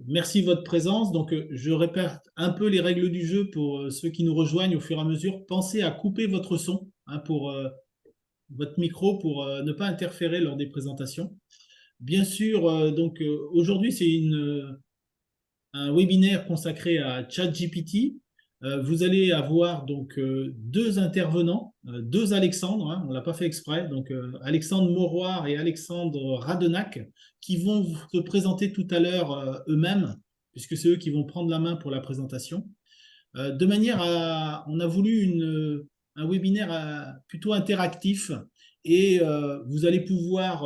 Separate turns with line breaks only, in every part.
Merci de votre présence. Donc, je répète un peu les règles du jeu pour ceux qui nous rejoignent au fur et à mesure. Pensez à couper votre son, hein, pour votre micro pour ne pas interférer lors des présentations. Bien sûr, aujourd'hui, c'est un webinaire consacré à ChatGPT. Vous allez avoir donc deux intervenants, deux Alexandre, hein, on ne l'a pas fait exprès, donc Alexandre Mauroir et Alexandre Radenac, qui vont se présenter tout à l'heure eux-mêmes, puisque c'est eux qui vont prendre la main pour la présentation. De manière à, on a voulu un webinaire plutôt interactif et vous allez pouvoir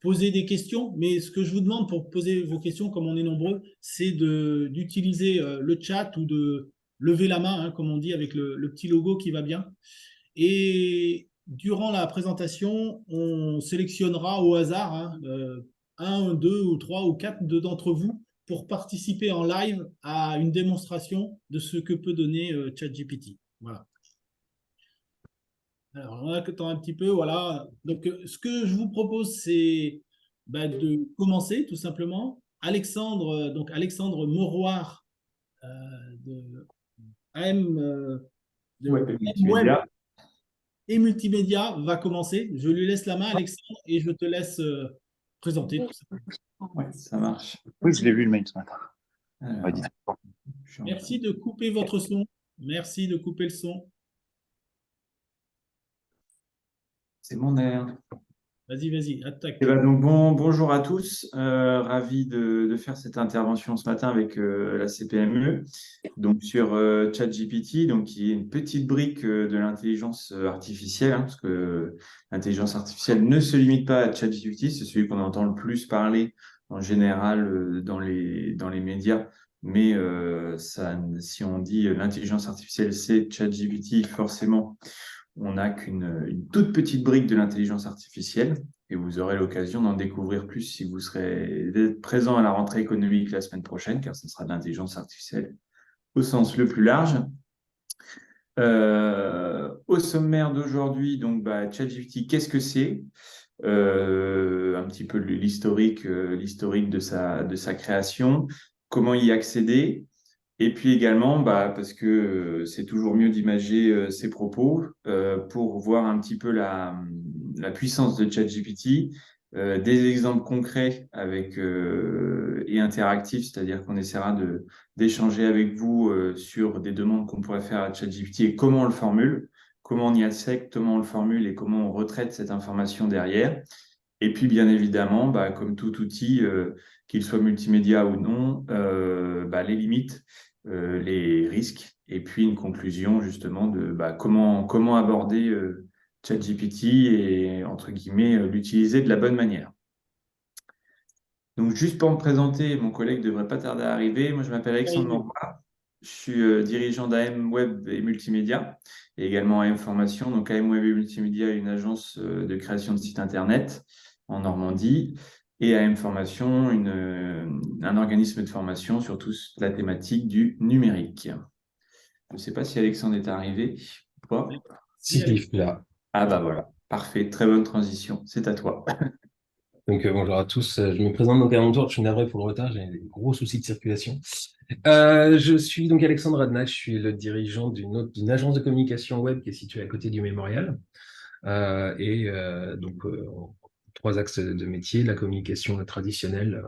poser des questions. Mais ce que je vous demande pour poser vos questions, comme on est nombreux, c'est d'utiliser le chat ou de lever la main, hein, comme on dit, avec le petit logo qui va bien. Et durant la présentation, on sélectionnera au hasard, hein, un, deux ou trois ou quatre d'entre vous pour participer en live à une démonstration de ce que peut donner ChatGPT. Voilà. Alors, on attend un petit peu, voilà. Donc, ce que je vous propose, c'est de commencer tout simplement. Alexandre Mauroir de AM,
Ouais,
de AM Web
multimédia.
et Multimédia va commencer. Je lui laisse la main, Alexandre, et je te laisse présenter tout ça.
Ouais, ça marche. Oui, je l'ai vu le mail ce matin.
Alors,
Ouais,
merci de couper votre son. Merci de couper le son.
c'est mon air.
Vas-y, attaque.
Donc bonjour à tous. Ravi de faire cette intervention ce matin avec la CPME. Donc sur ChatGPT, donc qui est une petite brique de l'intelligence artificielle, hein, parce que l'intelligence artificielle ne se limite pas à ChatGPT, c'est celui qu'on entend le plus parler en général dans les médias. Mais si on dit l'intelligence artificielle, c'est ChatGPT, forcément, on n'a qu'une toute petite brique de l'intelligence artificielle. Et vous aurez l'occasion d'en découvrir plus si vous serez présent à la rentrée économique la semaine prochaine, car ce sera de l'intelligence artificielle au sens le plus large. Au sommaire d'aujourd'hui, donc ChatGPT, qu'est-ce que c'est? Un petit peu l'historique de sa création, comment y accéder, et puis également, parce que c'est toujours mieux d'imager ses propos pour voir un petit peu la puissance de ChatGPT, des exemples concrets et interactifs, c'est-à-dire qu'on essaiera d'échanger avec vous sur des demandes qu'on pourrait faire à ChatGPT et comment on le formule, comment on y accède, comment on le formule et comment on retraite cette information derrière. Et puis, bien évidemment, comme tout outil, qu'il soit multimédia ou non, les limites, les risques, et puis une conclusion justement de comment aborder ChatGPT et, entre guillemets, l'utiliser de la bonne manière. Donc, juste pour me présenter, mon collègue ne devrait pas tarder à arriver. Moi, je m'appelle Alexandre Morba. Je suis dirigeant d'AM Web et Multimédia et également AM Formation. Donc, AM Web et Multimédia est une agence de création de sites Internet en Normandie et AM Formation, un organisme de formation sur toute la thématique du numérique. Je ne sais pas si Alexandre est arrivé ou pas.
Si,
Si, là.
Ah voilà, parfait, très bonne transition, c'est à toi.
Donc bonjour à tous, je me présente donc à mon tour, je suis navré pour le retard, j'ai des gros soucis de circulation. Je suis donc Alexandre Radnach, je suis le dirigeant d'une agence de communication web qui est située à côté du Mémorial. Trois axes de métier, la communication traditionnelle,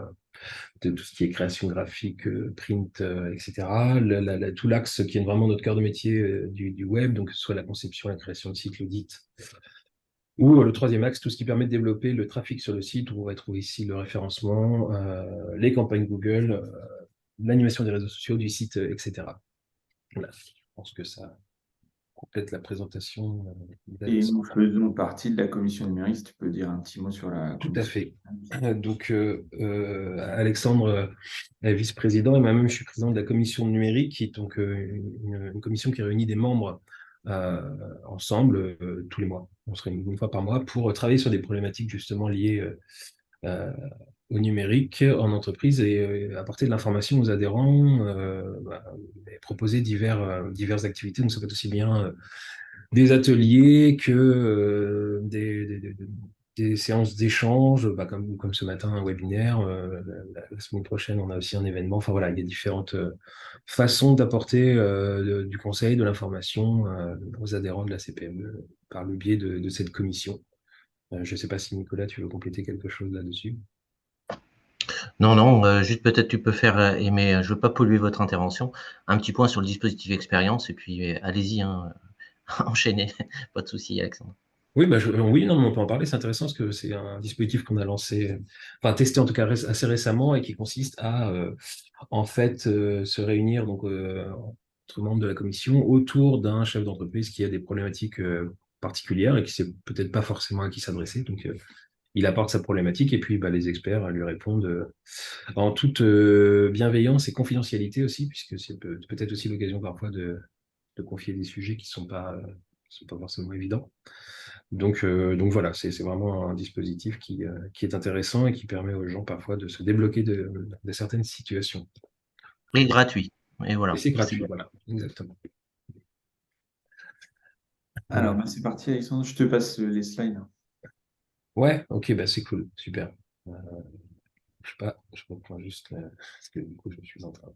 de tout ce qui est création graphique, print, etc. Tout l'axe qui est vraiment notre cœur de métier du web, donc que ce soit la conception, la création de sites, l'audit. Ou le troisième axe, tout ce qui permet de développer le trafic sur le site, où on va trouver ici le référencement, les campagnes Google, l'animation des réseaux sociaux du site, etc. Voilà, je pense que ça complète la présentation.
Et nous faisons partie de la commission numérique, si tu peux dire un petit mot sur la
Tout à
commission.
fait. Donc, Alexandre est vice-président et moi-même, je suis président de la commission numérique, qui est donc une commission qui réunit des membres ensemble tous les mois. On se réunit une fois par mois pour travailler sur des problématiques justement liées au numérique en entreprise et apporter de l'information aux adhérents, et proposer diverses activités. Donc, ça peut être aussi bien des ateliers que des séances d'échange, comme ce matin, un webinaire. La semaine prochaine, on a aussi un événement. Enfin voilà, il y a différentes façons d'apporter du conseil, de l'information aux adhérents de la CPME par le biais de cette commission. Je ne sais pas si Nicolas, tu veux compléter quelque chose là-dessus.
Non, non, juste peut-être tu peux faire, mais je veux pas polluer votre intervention, un petit point sur le dispositif expérience et puis allez-y, hein, enchaînez, pas de souci, Alexandre.
Oui, oui, non, mais on peut en parler. C'est intéressant parce que c'est un dispositif qu'on a lancé, enfin testé en tout cas assez récemment et qui consiste à en fait se réunir donc entre membres de la commission autour d'un chef d'entreprise qui a des problématiques particulières et qui sait peut-être pas forcément à qui s'adresser. Donc il apporte sa problématique et puis les experts lui répondent en toute bienveillance et confidentialité aussi, puisque c'est peut-être aussi l'occasion parfois de confier des sujets qui sont pas forcément évidents. Donc voilà, c'est vraiment un dispositif qui est intéressant et qui permet aux gens parfois de se débloquer de certaines situations.
Et gratuit, et
Et
voilà.
c'est gratuit, voilà, exactement.
Alors, c'est parti, Alexandre, je te passe les slides.
Ouais, ok, c'est cool, super. Je sais pas, je reprends juste parce que du coup, je suis en train.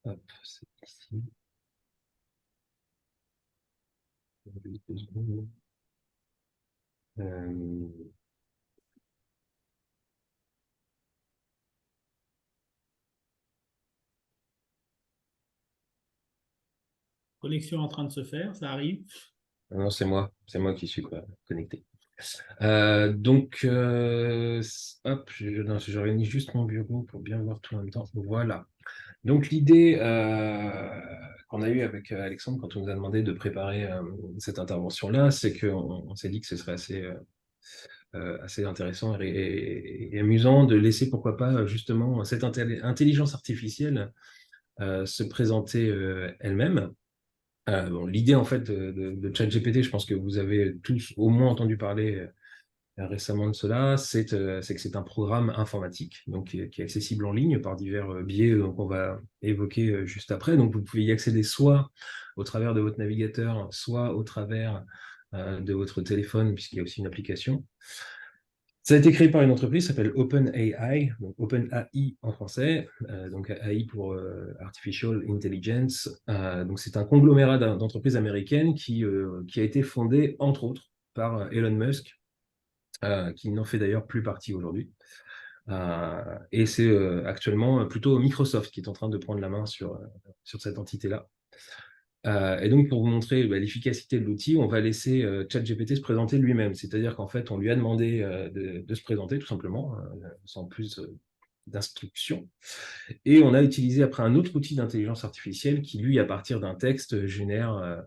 Hop, c'est ici. 2 secondes.
Connexion en train de se faire, ça arrive.
Non, c'est moi qui suis connecté. Hop, je réunis juste mon bureau pour bien voir tout en même temps. Voilà. Donc l'idée qu'on a eue avec Alexandre quand on nous a demandé de préparer cette intervention-là, c'est qu'on s'est dit que ce serait assez intéressant et amusant de laisser, pourquoi pas, justement, cette intelligence artificielle se présenter elle-même. L'idée en fait de ChatGPT, je pense que vous avez tous au moins entendu parler récemment de cela, c'est que c'est un programme informatique donc, qui est accessible en ligne par divers biais qu'on va évoquer juste après. Donc vous pouvez y accéder soit au travers de votre navigateur, soit au travers de votre téléphone, puisqu'il y a aussi une application. Ça a été créé par une entreprise qui s'appelle OpenAI, donc OpenAI en français, donc AI pour Artificial Intelligence. Donc c'est un conglomérat d'entreprises américaines qui a été fondé entre autres par Elon Musk, qui n'en fait d'ailleurs plus partie aujourd'hui. Et c'est actuellement plutôt Microsoft qui est en train de prendre la main sur cette entité-là. Et donc, pour vous montrer l'efficacité de l'outil, on va laisser ChatGPT se présenter lui-même. C'est-à-dire qu'en fait, on lui a demandé de se présenter tout simplement, sans plus d'instructions. Et on a utilisé après un autre outil d'intelligence artificielle qui, lui, à partir d'un texte, génère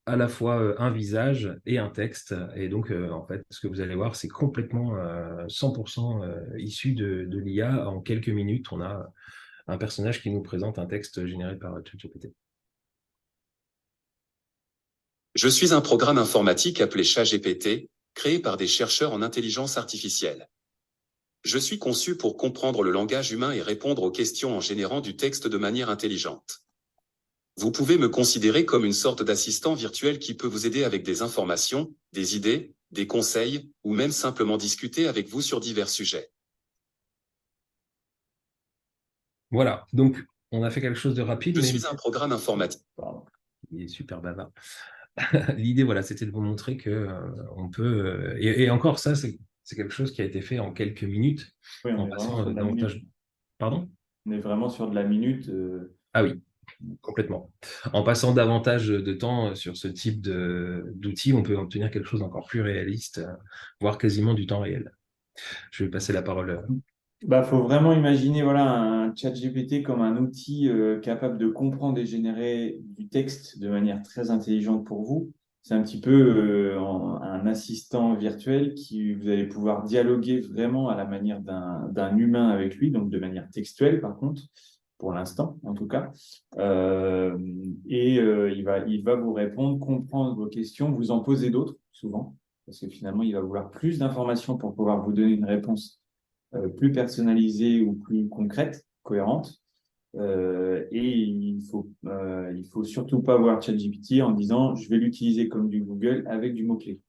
à la fois un visage et un texte. Et donc, en fait, ce que vous allez voir, c'est complètement 100% issu de l'IA. En quelques minutes, on a un personnage qui nous présente un texte généré par ChatGPT.
Je suis un programme informatique appelé ChatGPT, créé par des chercheurs en intelligence artificielle. Je suis conçu pour comprendre le langage humain et répondre aux questions en générant du texte de manière intelligente. Vous pouvez me considérer comme une sorte d'assistant virtuel qui peut vous aider avec des informations, des idées, des conseils, ou même simplement discuter avec vous sur divers sujets.
Voilà, donc on a fait quelque chose de rapide.
Je suis un programme informatique.
Il est super bavard. L'idée, voilà, c'était de vous montrer que on peut. Et encore, ça, c'est quelque chose qui a été fait en quelques minutes.
Oui,
en passant davantage. Pardon?
On est vraiment sur de la minute.
Ah oui, complètement. En passant davantage de temps sur ce type d'outils, on peut obtenir quelque chose d'encore plus réaliste, voire quasiment du temps réel. Je vais passer la parole.
Faut vraiment imaginer un chat GPT comme un outil capable de comprendre et générer du texte de manière très intelligente pour vous. C'est un petit peu un assistant virtuel qui vous allez pouvoir dialoguer vraiment à la manière d'un humain avec lui, donc de manière textuelle par contre, pour l'instant en tout cas. Il va vous répondre, comprendre vos questions, vous en poser d'autres souvent, parce que finalement il va vouloir plus d'informations pour pouvoir vous donner une réponse plus personnalisée ou plus concrète, cohérente. Et il faut surtout pas voir ChatGPT en disant je vais l'utiliser comme du Google avec du mot-clé.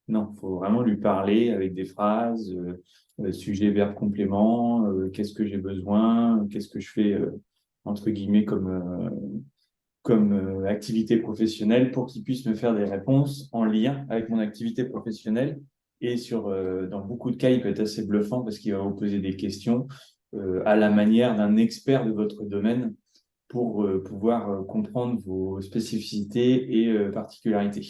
Non, il faut vraiment lui parler avec des phrases, sujet, verbe, complément, qu'est-ce que j'ai besoin, qu'est-ce que je fais, entre guillemets, comme activité professionnelle pour qu'il puisse me faire des réponses en lien avec mon activité professionnelle. Et dans beaucoup de cas, il peut être assez bluffant parce qu'il va vous poser des questions à la manière d'un expert de votre domaine pour pouvoir comprendre vos spécificités et particularités.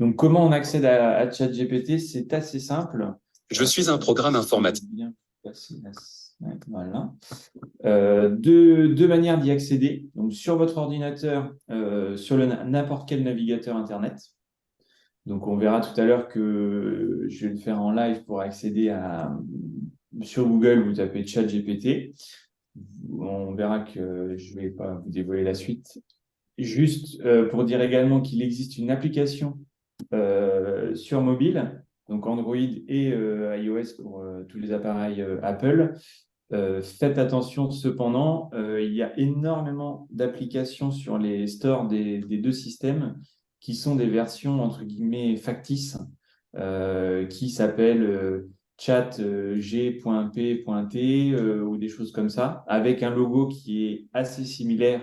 Donc, comment on accède à ChatGPT? C'est assez simple.
Je suis un programme informatique.
Bien placé, voilà. Deux manières d'y accéder. Donc, sur votre ordinateur, sur n'importe quel navigateur Internet. Donc, on verra tout à l'heure que je vais le faire en live pour accéder sur Google, vous tapez ChatGPT. On verra que je ne vais pas vous dévoiler la suite. Juste pour dire également qu'il existe une application sur mobile, donc Android et iOS pour tous les appareils Apple. Faites attention cependant, il y a énormément d'applications sur les stores des deux systèmes qui sont des versions entre guillemets factices qui s'appellent chat g.p.t ou des choses comme ça, avec un logo qui est assez similaire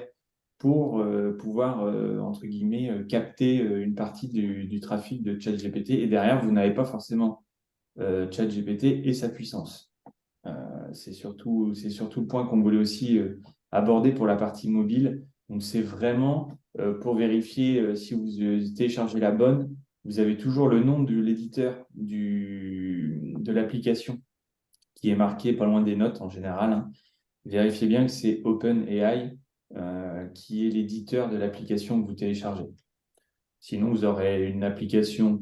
pour pouvoir, entre guillemets, capter une partie du trafic de ChatGPT. Et derrière, vous n'avez pas forcément ChatGPT et sa puissance. C'est surtout le point qu'on voulait aussi aborder pour la partie mobile. Donc, c'est vraiment pour vérifier si vous téléchargez la bonne, vous avez toujours le nom de l'éditeur de l'application qui est marqué pas loin des notes en général. Hein. Vérifiez bien que c'est OpenAI qui est l'éditeur de l'application que vous téléchargez. Sinon, vous aurez une application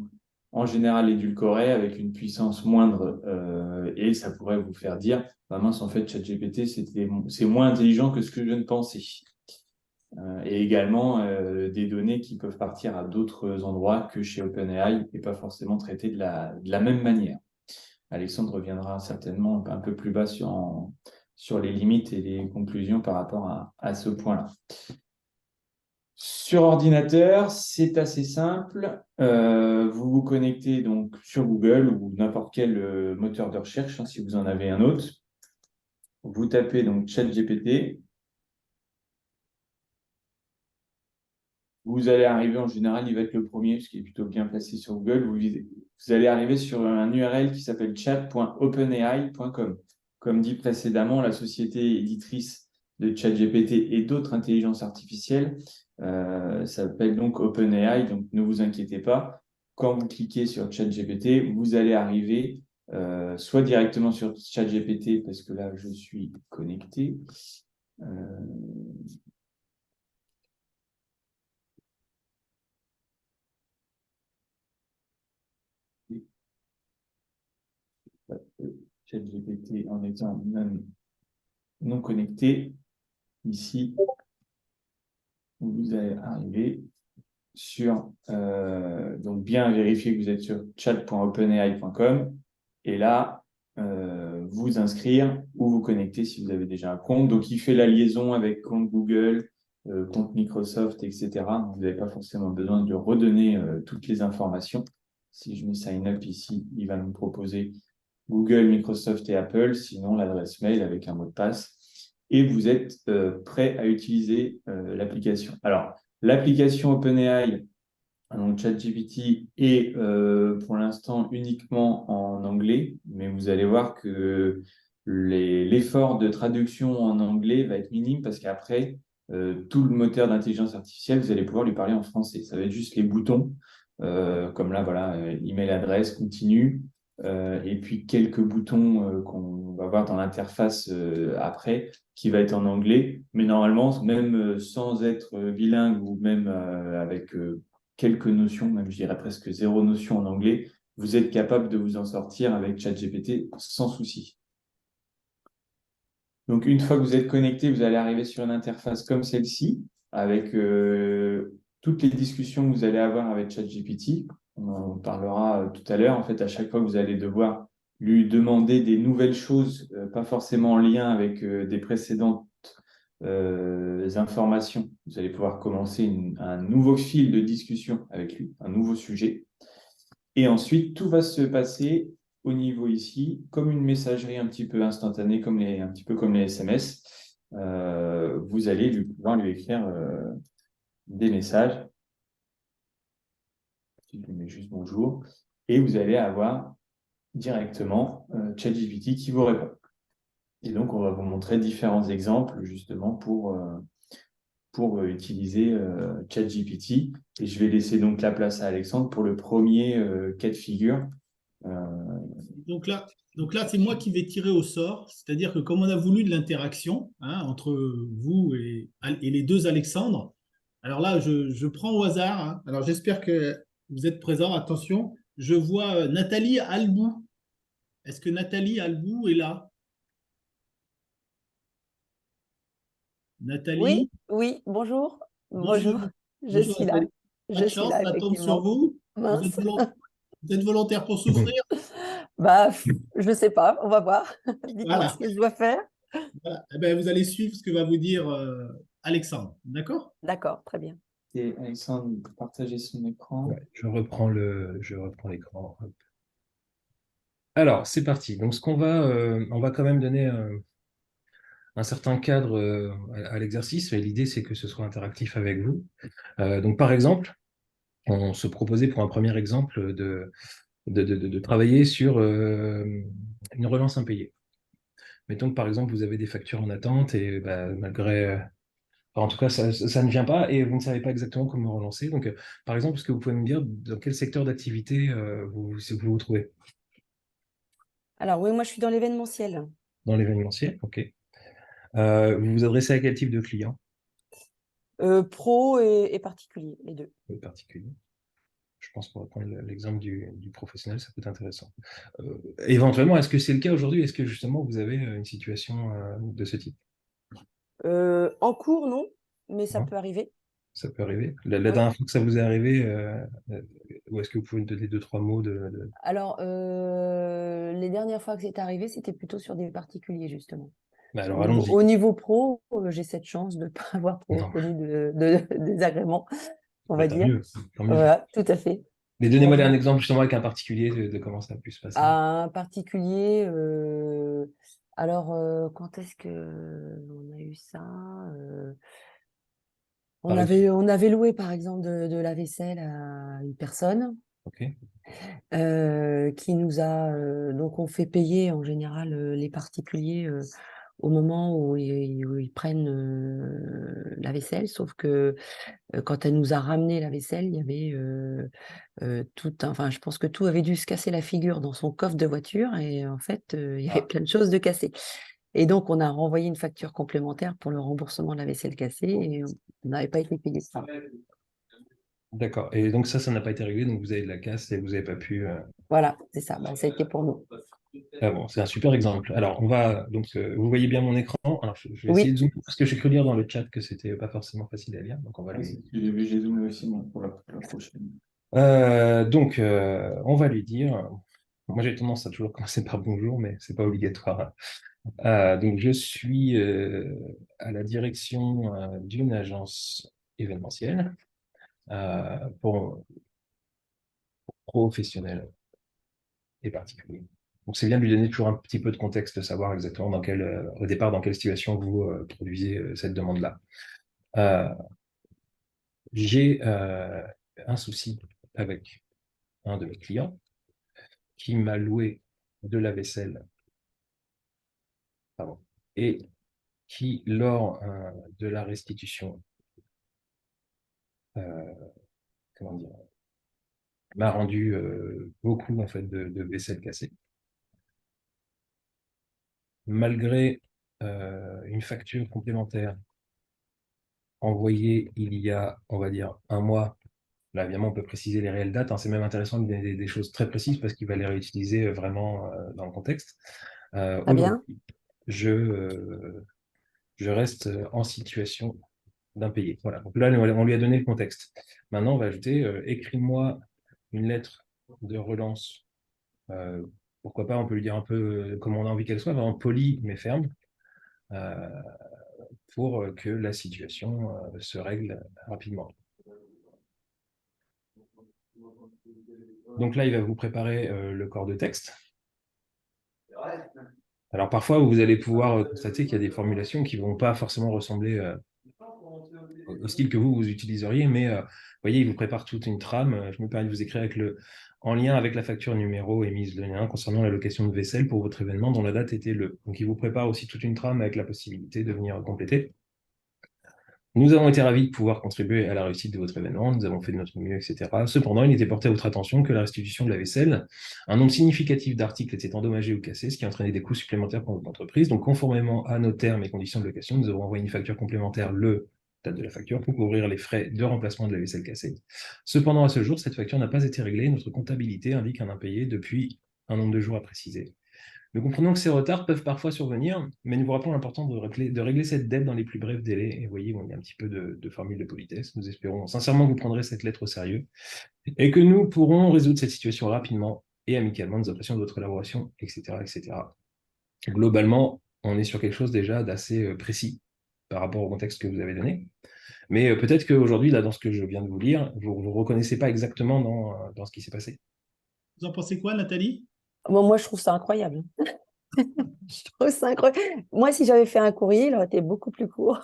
en général édulcorée avec une puissance moindre et ça pourrait vous faire dire bah mince, en fait, ChatGPT, c'est moins intelligent que ce que je ne pensais. Et également des données qui peuvent partir à d'autres endroits que chez OpenAI et pas forcément traitées de la même manière. Alexandre reviendra certainement un peu plus bas sur les limites et les conclusions par rapport à ce point-là. Sur ordinateur, c'est assez simple. Vous vous connectez donc sur Google ou n'importe quel moteur de recherche, hein, si vous en avez un autre. Vous tapez donc ChatGPT. Vous allez arriver, en général, il va être le premier, ce qui est plutôt bien placé sur Google. Vous allez arriver sur un URL qui s'appelle chat.openai.com. Comme dit précédemment, la société éditrice de ChatGPT et d'autres intelligences artificielles s'appelle donc OpenAI, donc ne vous inquiétez pas. Quand vous cliquez sur ChatGPT, vous allez arriver soit directement sur ChatGPT, parce que là, je suis connecté. ChatGPT en étant même non connecté. Ici, vous allez arriver sur, donc bien vérifier que vous êtes sur chat.openai.com et là, vous inscrire ou vous connecter si vous avez déjà un compte. Donc, il fait la liaison avec compte Google, compte Microsoft, etc. Vous n'avez pas forcément besoin de redonner toutes les informations. Si je mets sign up ici, il va me proposer Google, Microsoft et Apple, sinon l'adresse mail avec un mot de passe. Et vous êtes prêt à utiliser l'application. Alors, l'application OpenAI, donc ChatGPT, est pour l'instant uniquement en anglais, mais vous allez voir que l'effort de traduction en anglais va être minime parce qu'après, tout le moteur d'intelligence artificielle, vous allez pouvoir lui parler en français. Ça va être juste les boutons, comme là, voilà, email adresse, continue, et puis quelques boutons qu'on va voir dans l'interface après, qui va être en anglais. Mais normalement, même sans être bilingue ou même avec quelques notions, même je dirais presque zéro notion en anglais, vous êtes capable de vous en sortir avec ChatGPT sans souci. Donc, une fois que vous êtes connecté, vous allez arriver sur une interface comme celle-ci, avec toutes les discussions que vous allez avoir avec ChatGPT. On en parlera tout à l'heure. En fait, à chaque fois que vous allez devoir lui demander des nouvelles choses, pas forcément en lien avec des précédentes informations. Vous allez pouvoir commencer un nouveau fil de discussion avec lui, un nouveau sujet. Et ensuite, tout va se passer au niveau ici, comme une messagerie un petit peu instantanée, un petit peu comme les SMS. Vous allez pouvoir lui écrire des messages. Je lui mets juste bonjour. Et vous allez avoir directement ChatGPT qui vous répond. Et donc, on va vous montrer différents exemples justement pour utiliser ChatGPT. Et je vais laisser donc la place à Alexandre pour le premier cas de figure.
Donc là, c'est moi qui vais tirer au sort, c'est-à-dire que comme on a voulu de l'interaction entre vous et les deux Alexandres, alors là, je prends au hasard. Alors j'espère que vous êtes présents. Attention, je vois Nathalie Albou. Est-ce que Nathalie Albou est là?
Oui,
Nathalie,
oui, bonjour.
bonjour.
Bonjour, je
Bonjour
suis là.
Nathalie. Pas
Je
de
suis
chance,
là,
ça tombe sur
effectivement.
vous. Vous êtes,
Mince.
vous êtes volontaire pour souffrir.
Bah, je sais pas, on va voir. Dites-moi ce
Voilà.
que je dois faire.
Voilà. Eh ben, vous allez suivre ce que va vous dire Alexandre. D'accord?
D'accord, très bien.
Et Alexandre, partager son écran.
Ouais, je reprends l'écran. Hop. Alors, c'est parti. Donc, on va quand même donner un certain cadre à l'exercice. Et l'idée, c'est que ce soit interactif avec vous. Donc, par exemple, on se proposait pour un premier exemple de travailler sur une relance impayée. Mettons que, par exemple, vous avez des factures en attente et bah, malgré... enfin, en tout cas, ça ne vient pas et vous ne savez pas exactement comment relancer. Donc, par exemple, est-ce que vous pouvez me dire dans quel secteur d'activité vous trouvez?
Alors, oui, moi, je suis dans l'événementiel.
Dans l'événementiel, ok. Vous vous adressez à quel type de client
Pro et particulier, les deux.
particulier? Je pense qu'on va prendre l'exemple du professionnel, ça peut être intéressant. Éventuellement, est-ce que c'est le cas aujourd'hui? Est-ce que justement vous avez une situation de ce type?
En cours, non, mais ça
Non.
peut arriver.
Ça peut arriver. La
Oui.
dernière fois que ça vous est arrivé, ou est-ce que vous pouvez me donner deux, trois mots
Alors, les dernières fois que c'est arrivé, c'était plutôt sur des particuliers, justement.
Bah, alors allons-y.
Au niveau pro, j'ai cette chance de ne pas avoir trop
Non.
connu de désagréments, on
Bah,
va
tant
dire.
mieux, tant mieux.
Voilà, tout à fait.
Mais donnez-moi un exemple justement avec un particulier de comment ça a pu se passer.
Un particulier, alors, quand est-ce que on a eu ça?
Par exemple.
On avait loué, par exemple, de la vaisselle à une personne
Ok.
qui nous a... donc, on fait payer en général les particuliers au moment où ils prennent la vaisselle, sauf que quand elle nous a ramené la vaisselle, il y avait enfin, je pense que tout avait dû se casser la figure dans son coffre de voiture et en fait, il y avait plein de choses de cassées. Et donc, on a renvoyé une facture complémentaire pour le remboursement de la vaisselle cassée et on n'avait pas été payé ça.
D'accord. Et donc ça n'a pas été réglé, donc vous avez de la casse et vous n'avez pas pu.
Voilà, c'est ça. Bah, ça a été pour nous.
Ah bon, c'est un super exemple. Alors, on va donc vous voyez bien mon écran. Alors, je vais essayer
Oui.
de zoomer parce que j'ai cru lire dans le chat que c'était pas forcément facile à lire. Donc, on va
J'ai zoomé aussi moi, pour la prochaine.
donc, on va lui dire. Moi, j'ai tendance à toujours commencer par bonjour, mais c'est pas obligatoire. Donc, je suis à la direction d'une agence événementielle pour professionnels et particuliers. Donc, c'est bien de lui donner toujours un petit peu de contexte, de savoir exactement au départ, dans quelle situation vous produisez cette demande-là. J'ai un souci avec un de mes clients qui m'a loué de la vaisselle et qui, lors de la restitution, comment dire, m'a rendu beaucoup en fait de vaisselle cassée. Malgré une facture complémentaire envoyée il y a, on va dire, un mois. Là, évidemment, on peut préciser les réelles dates. Hein. C'est même intéressant de donner des choses très précises parce qu'il va les réutiliser vraiment dans le contexte.
Très bien.
Aujourd'hui, je reste en situation d'impayé. Voilà. Donc là, on lui a donné le contexte. Maintenant, on va ajouter écris-moi une lettre de relance pourquoi pas, on peut lui dire un peu comment on a envie qu'elle soit, vraiment polie mais ferme, pour que la situation se règle rapidement. Donc là, il va vous préparer le corps de texte. Alors parfois, vous allez pouvoir constater qu'il y a des formulations qui ne vont pas forcément ressembler au style que vous utiliseriez, mais vous voyez, il vous prépare toute une trame. Je me permets de vous écrire en lien avec la facture numéro émise le lien concernant la location de vaisselle pour votre événement dont la date était le. Donc il vous prépare aussi toute une trame avec la possibilité de venir compléter. Nous avons été ravis de pouvoir contribuer à la réussite de votre événement, nous avons fait de notre mieux, etc. Cependant, il était porté à votre attention que la restitution de la vaisselle, un nombre significatif d'articles était endommagé ou cassé, ce qui entraînait des coûts supplémentaires pour votre entreprise. Donc, conformément à nos termes et conditions de location, nous avons envoyé une facture complémentaire date de la facture pour couvrir les frais de remplacement de la vaisselle cassée. Cependant, à ce jour, cette facture n'a pas été réglée. Notre comptabilité indique un impayé depuis un nombre de jours à préciser. Nous comprenons que ces retards peuvent parfois survenir, mais nous vous rappelons l'importance de régler cette dette dans les plus brefs délais. Et vous voyez, il y a un petit peu de formule de politesse. Nous espérons sincèrement que vous prendrez cette lettre au sérieux et que nous pourrons résoudre cette situation rapidement et amicalement. Nous apprécions de votre collaboration, etc., etc. Globalement, on est sur quelque chose déjà d'assez précis par rapport au contexte que vous avez donné. Mais peut-être qu'aujourd'hui, là, dans ce que je viens de vous lire, vous ne vous reconnaissez pas exactement dans ce qui s'est passé.
Vous en pensez quoi, Nathalie?
Bon, moi, je trouve ça incroyable. Je trouve ça incroyable. Moi, si j'avais fait un courrier, il aurait été beaucoup plus court.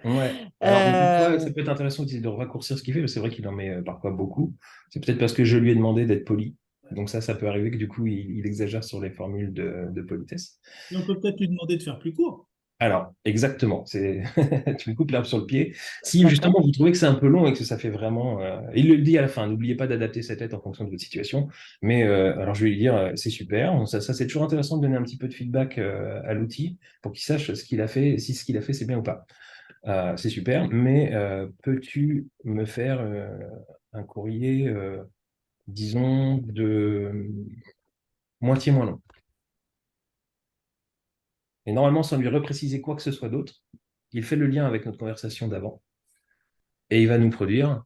Ouais. Alors, des fois, ça peut être intéressant de raccourcir ce qu'il fait, mais c'est vrai qu'il en met parfois beaucoup. C'est peut-être parce que je lui ai demandé d'être poli. Donc ça peut arriver que du coup, il exagère sur les formules de politesse.
Et on peut peut-être lui demander de faire plus court.
Alors, exactement. Tu me coupes l'herbe sur le pied. Si justement vous trouvez que c'est un peu long et que ça fait vraiment. Il le dit à la fin, n'oubliez pas d'adapter cette lettre en fonction de votre situation. Mais alors, je vais lui dire, c'est super. Ça c'est toujours intéressant de donner un petit peu de feedback à l'outil pour qu'il sache ce qu'il a fait, si ce qu'il a fait, c'est bien ou pas. C'est super, mais peux-tu me faire un courrier, disons, de moitié moins long? Et normalement, sans lui repréciser quoi que ce soit d'autre, il fait le lien avec notre conversation d'avant et il va nous produire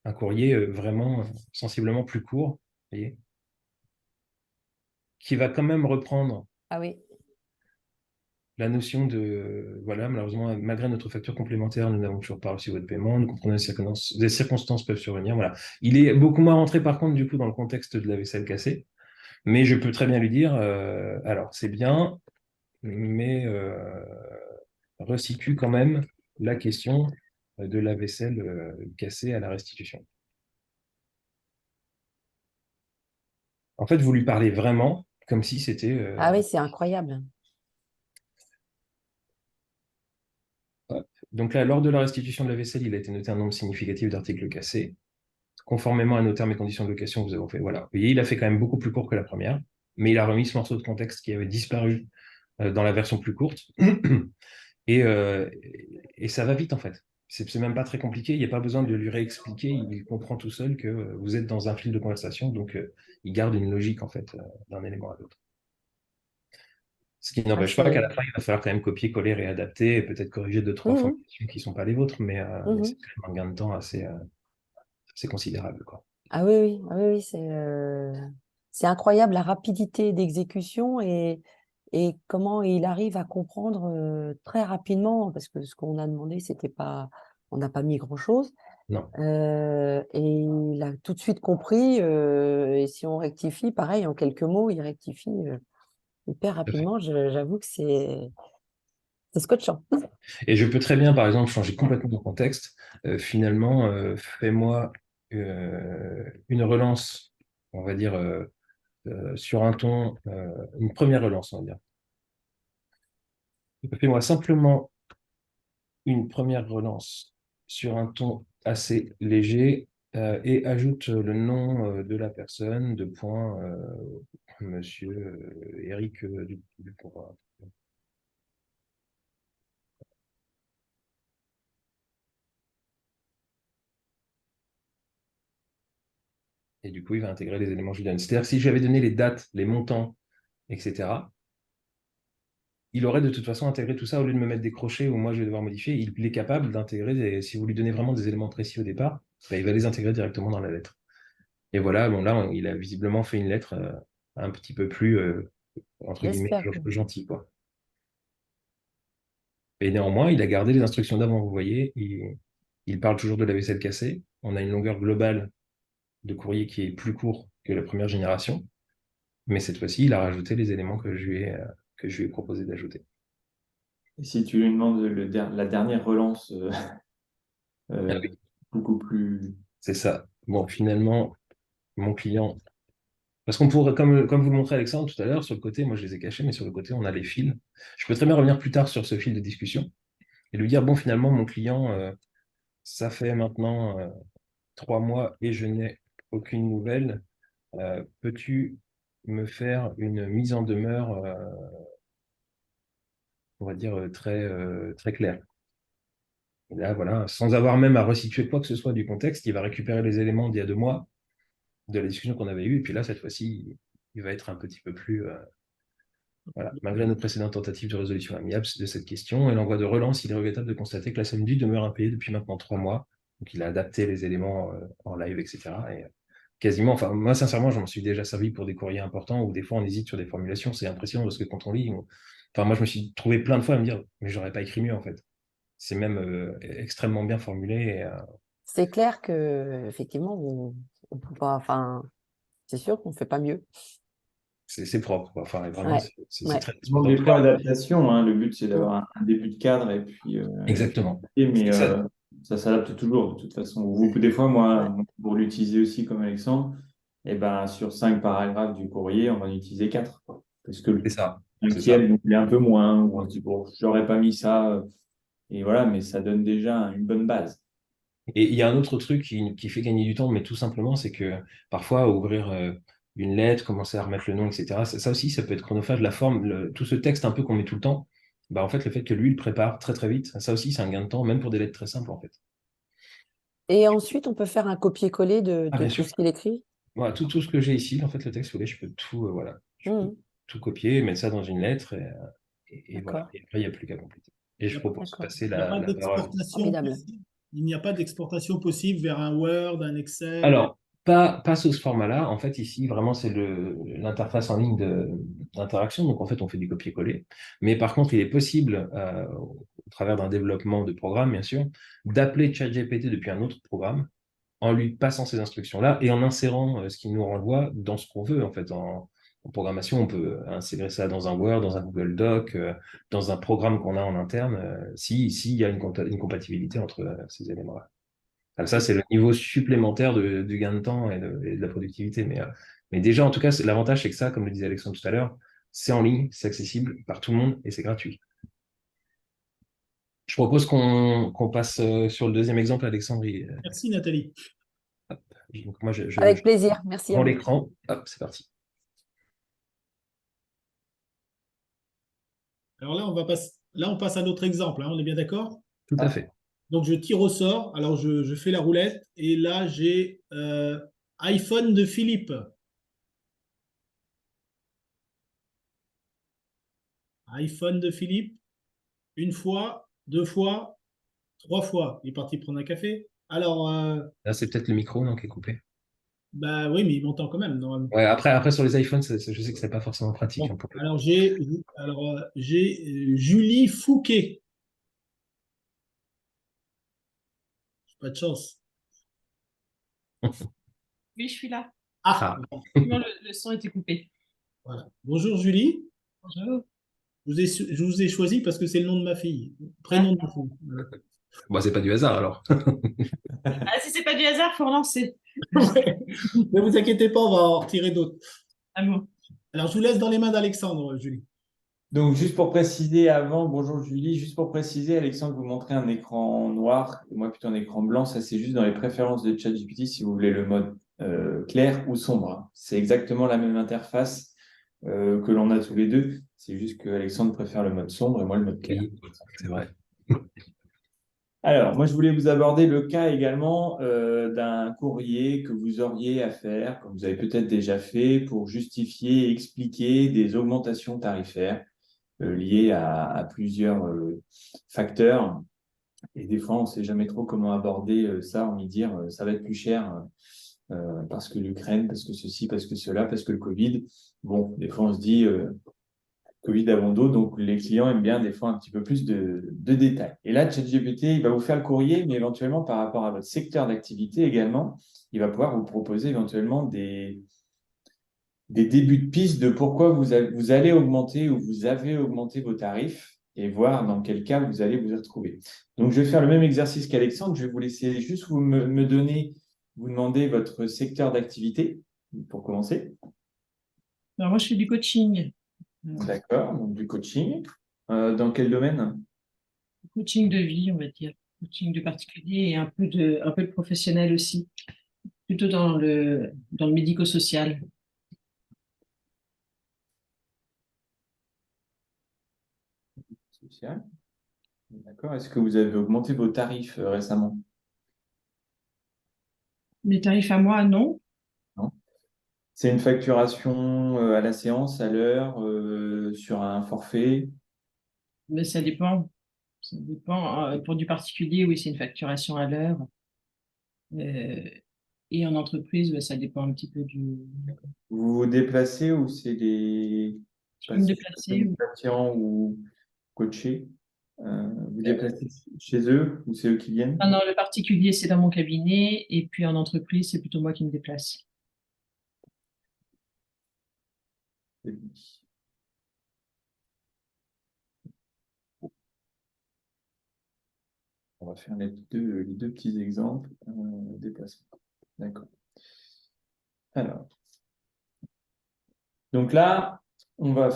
un courrier vraiment sensiblement plus court, voyez, qui va quand même reprendre
Ah oui.
la notion de, voilà, malheureusement, malgré notre facture complémentaire, nous n'avons toujours pas reçu votre paiement, nous comprenons des circonstances peuvent survenir, voilà. Il est beaucoup moins rentré, par contre, du coup, dans le contexte de la vaisselle cassée, mais je peux très bien lui dire, alors, c'est bien, mais resitue quand même la question de la vaisselle cassée à la restitution. En fait, vous lui parlez vraiment comme si c'était...
Ah oui, c'est incroyable.
Donc là, lors de la restitution de la vaisselle, il a été noté un nombre significatif d'articles cassés. Conformément à nos termes et conditions de location, vous avez fait, voilà. Vous voyez, il a fait quand même beaucoup plus court que la première, mais il a remis ce morceau de contexte qui avait disparu dans la version plus courte. Et ça va vite, en fait. C'est même pas très compliqué, il n'y a pas besoin de lui réexpliquer, il comprend tout seul que vous êtes dans un fil de conversation, donc il garde une logique, en fait, d'un élément à l'autre. Ce qui n'empêche pas qu'à la fin, il va falloir quand même copier, coller, réadapter, et peut-être corriger 2-3 formulations qui ne sont pas les vôtres, mais c'est quand même un gain de temps assez considérable, quoi.
Ah oui, c'est incroyable la rapidité d'exécution et comment il arrive à comprendre très rapidement, parce que ce qu'on a demandé, c'était pas, on n'a pas mis grand-chose.
Non.
Et il a tout de suite compris, et si on rectifie, pareil, en quelques mots, il rectifie hyper rapidement. J'avoue que c'est scotchant.
Et je peux très bien, par exemple, changer complètement de contexte. Finalement, fais-moi une relance, on va dire, sur un ton, une première relance, on va dire. Fais-moi simplement une première relance sur un ton assez léger et ajoute le nom de la personne, de point, monsieur Eric Dupont. Et du coup, il va intégrer les éléments que je lui donne. C'est-à-dire que si j'avais donné les dates, les montants, etc., il aurait de toute façon intégré tout ça au lieu de me mettre des crochets où moi je vais devoir modifier. Il est capable d'intégrer, si vous lui donnez vraiment des éléments précis au départ, il va les intégrer directement dans la lettre. Et voilà, bon là, il a visiblement fait une lettre un petit peu plus, entre guillemets,
J'espère.
gentil, quoi. Et néanmoins, il a gardé les instructions d'avant. Vous voyez, il parle toujours de la vaisselle cassée. On a une longueur globale de courrier qui est plus court que la première génération. Mais cette fois-ci, il a rajouté les éléments que je lui ai proposé d'ajouter.
Et si tu lui demandes la dernière relance,
Ah oui,
beaucoup plus.
c'est ça. Bon, finalement, mon client. Parce qu'on pourrait, comme vous le montrez Alexandre tout à l'heure, sur le côté, moi je les ai cachés, mais sur le côté, on a les fils. Je peux très bien revenir plus tard sur ce fil de discussion et lui dire, bon, finalement, mon client, ça fait maintenant 3 mois et je n'ai aucune nouvelle. Peux-tu me faire une mise en demeure, on va dire, très claire? Et là, voilà, sans avoir même à resituer quoi que ce soit du contexte, il va récupérer les éléments d'il y a 2 mois, de la discussion qu'on avait eue, et puis là, cette fois-ci, il va être un petit peu plus. Voilà. Malgré nos précédentes tentatives de résolution amiable de cette question et l'envoi de relance, il est regrettable de constater que la somme due demeure impayée depuis maintenant 3 mois. Donc, il a adapté les éléments en live, etc. Et quasiment, enfin, moi, sincèrement, je m'en suis déjà servi pour des courriers importants où des fois, on hésite sur des formulations. C'est impressionnant parce que quand on lit, enfin, moi, je me suis trouvé plein de fois à me dire, mais j'aurais pas écrit mieux, en fait. C'est même extrêmement bien formulé.
C'est clair que effectivement, on peut pas. Enfin, c'est sûr qu'on ne fait pas mieux.
C'est propre, quoi. Enfin, vraiment,
Ouais,
c'est
ouais.
très.
Ça demande des fois adaptation, hein. Le but, c'est d'avoir un début de cadre et puis.
Exactement.
Mais
Ça.
ça s'adapte toujours, de toute façon. Des fois, moi, pour l'utiliser aussi comme Alexandre, et ben, sur 5 paragraphes du courrier, on va en utiliser 4, quoi. Parce que
C'est ça.
le
C'est ça.
5e, donc, il est un peu moins. Ou on se dit, bon, j'aurais pas mis ça. Et voilà, mais ça donne déjà une bonne base.
Et il y a un autre truc qui fait gagner du temps, mais tout simplement, c'est que parfois, ouvrir une lettre, commencer à remettre le nom, etc., ça aussi, ça peut être chronophage. La forme, tout ce texte un peu qu'on met tout le temps, bah, en fait, le fait que lui, il prépare très très vite, ça aussi, c'est un gain de temps, même pour des lettres très simples, en fait.
Et ensuite, on peut faire un copier-coller de
Bien
tout
sûr.
ce qu'il écrit.
Voilà, tout ce que j'ai ici, en fait, le texte, vous voulez, je peux tout, voilà, je peux
Mhm.
tout copier, mettre ça dans une lettre, et voilà.
D'accord,
Et après, il n'y a plus qu'à compléter. Et je propose de
d'accord.
passer
Il n'y a pas
la parole.
d'exportation
Formidable.
possible. Il n'y a pas d'exportation possible vers un Word, un Excel.
Alors, pas sous ce format-là. En fait, ici, vraiment, c'est l'interface en ligne d'interaction. Donc, en fait, on fait du copier-coller. Mais par contre, il est possible, au travers d'un développement de programme, bien sûr, d'appeler ChatGPT depuis un autre programme en lui passant ces instructions-là et en insérant ce qu'il nous renvoie dans ce qu'on veut. En fait, en programmation, on peut insérer ça dans un Word, dans un Google Doc, dans un programme qu'on a en interne, s'il y a une compatibilité entre ces éléments-là. Alors ça, c'est le niveau supplémentaire du gain de temps et de la productivité. Mais déjà, en tout cas, l'avantage, c'est que ça, comme le disait Alexandre tout à l'heure, c'est en ligne, c'est accessible par tout le monde et c'est gratuit. Je propose qu'on passe sur le deuxième exemple, Alexandre.
Merci Nathalie.
Donc moi, je
Avec plaisir. Merci à
prends
vous.
l'écran. Hop, c'est parti.
Alors là, on passe à notre exemple, hein, on est bien d'accord?
Tout à fait.
Donc je tire au sort, alors je fais la roulette, et là j'ai iPhone de Philippe. iPhone de Philippe, une fois, deux fois, trois fois. Il est parti prendre un café. Alors,
Là, c'est peut-être le micro non, qui est coupé.
bah oui, mais il m'entend quand même, normalement.
Ouais, après sur les iPhones, je sais que c'est pas forcément pratique.
Bon, alors j'ai Julie Fouquet. Pas de chance.
Oui, je suis là.
Ah,
Effectivement, le son était coupé.
voilà. Bonjour Julie.
Bonjour.
Je vous ai choisi parce que c'est le nom de ma fille. Prénom de ma fille. Voilà.
Bon, c'est pas du hasard alors.
Ah, si c'est pas du hasard, faut relancer.
Ouais. Ne vous inquiétez pas, on va en retirer d'autres.
Ah bon.
Alors, je vous laisse dans les mains d'Alexandre, Julie.
Donc, juste pour préciser bonjour Julie, juste pour préciser, Alexandre vous montrait un écran noir et moi plutôt un écran blanc. Ça, c'est juste dans les préférences de ChatGPT si vous voulez le mode clair ou sombre. C'est exactement la même interface que l'on a tous les deux. C'est juste que Alexandre préfère le mode sombre et moi le mode clair.
Oui, c'est vrai.
Alors, moi, je voulais vous aborder le cas également d'un courrier que vous auriez à faire, comme vous avez peut-être déjà fait, pour justifier et expliquer des augmentations tarifaires liées à plusieurs facteurs. Et des fois, on ne sait jamais trop comment aborder ça, en y dire ça va être plus cher parce que l'Ukraine, parce que ceci, parce que cela, parce que le Covid. Bon, des fois, on se dit Covid avant d'autres, donc les clients aiment bien des fois un petit peu plus de détails. Et là, ChatGPT, il va vous faire le courrier, mais éventuellement, par rapport à votre secteur d'activité également, il va pouvoir vous proposer éventuellement des débuts de piste de pourquoi vous allez augmenter ou vous avez augmenté vos tarifs et voir dans quel cas vous allez vous y retrouver. Donc, je vais faire le même exercice qu'Alexandre. Je vais vous laisser juste me donner, vous demander votre secteur d'activité pour commencer.
Alors, moi, je fais du coaching.
D'accord, donc du coaching. Dans quel domaine?
Coaching de vie, on va dire. Coaching de particulier et un peu de professionnel aussi. Plutôt dans le médico-social.
Social. D'accord. Est-ce que vous avez augmenté vos tarifs récemment?
Mes tarifs à moi, non.
Non. C'est une facturation à la séance, à l'heure, sur un forfait?
Mais ça dépend. Ça dépend. Pour du particulier, oui, c'est une facturation à l'heure. Et en entreprise, ça dépend un petit peu du.
Vous vous déplacez ou c'est des
Je peux me déplacer.
patients ou coachés? Vous déplacez chez eux ou c'est eux qui viennent?
Ah non, le particulier, c'est dans mon cabinet. Et puis en entreprise, c'est plutôt moi qui me déplace.
On va faire les deux petits exemples. Déplacement. D'accord. Alors, donc là, on va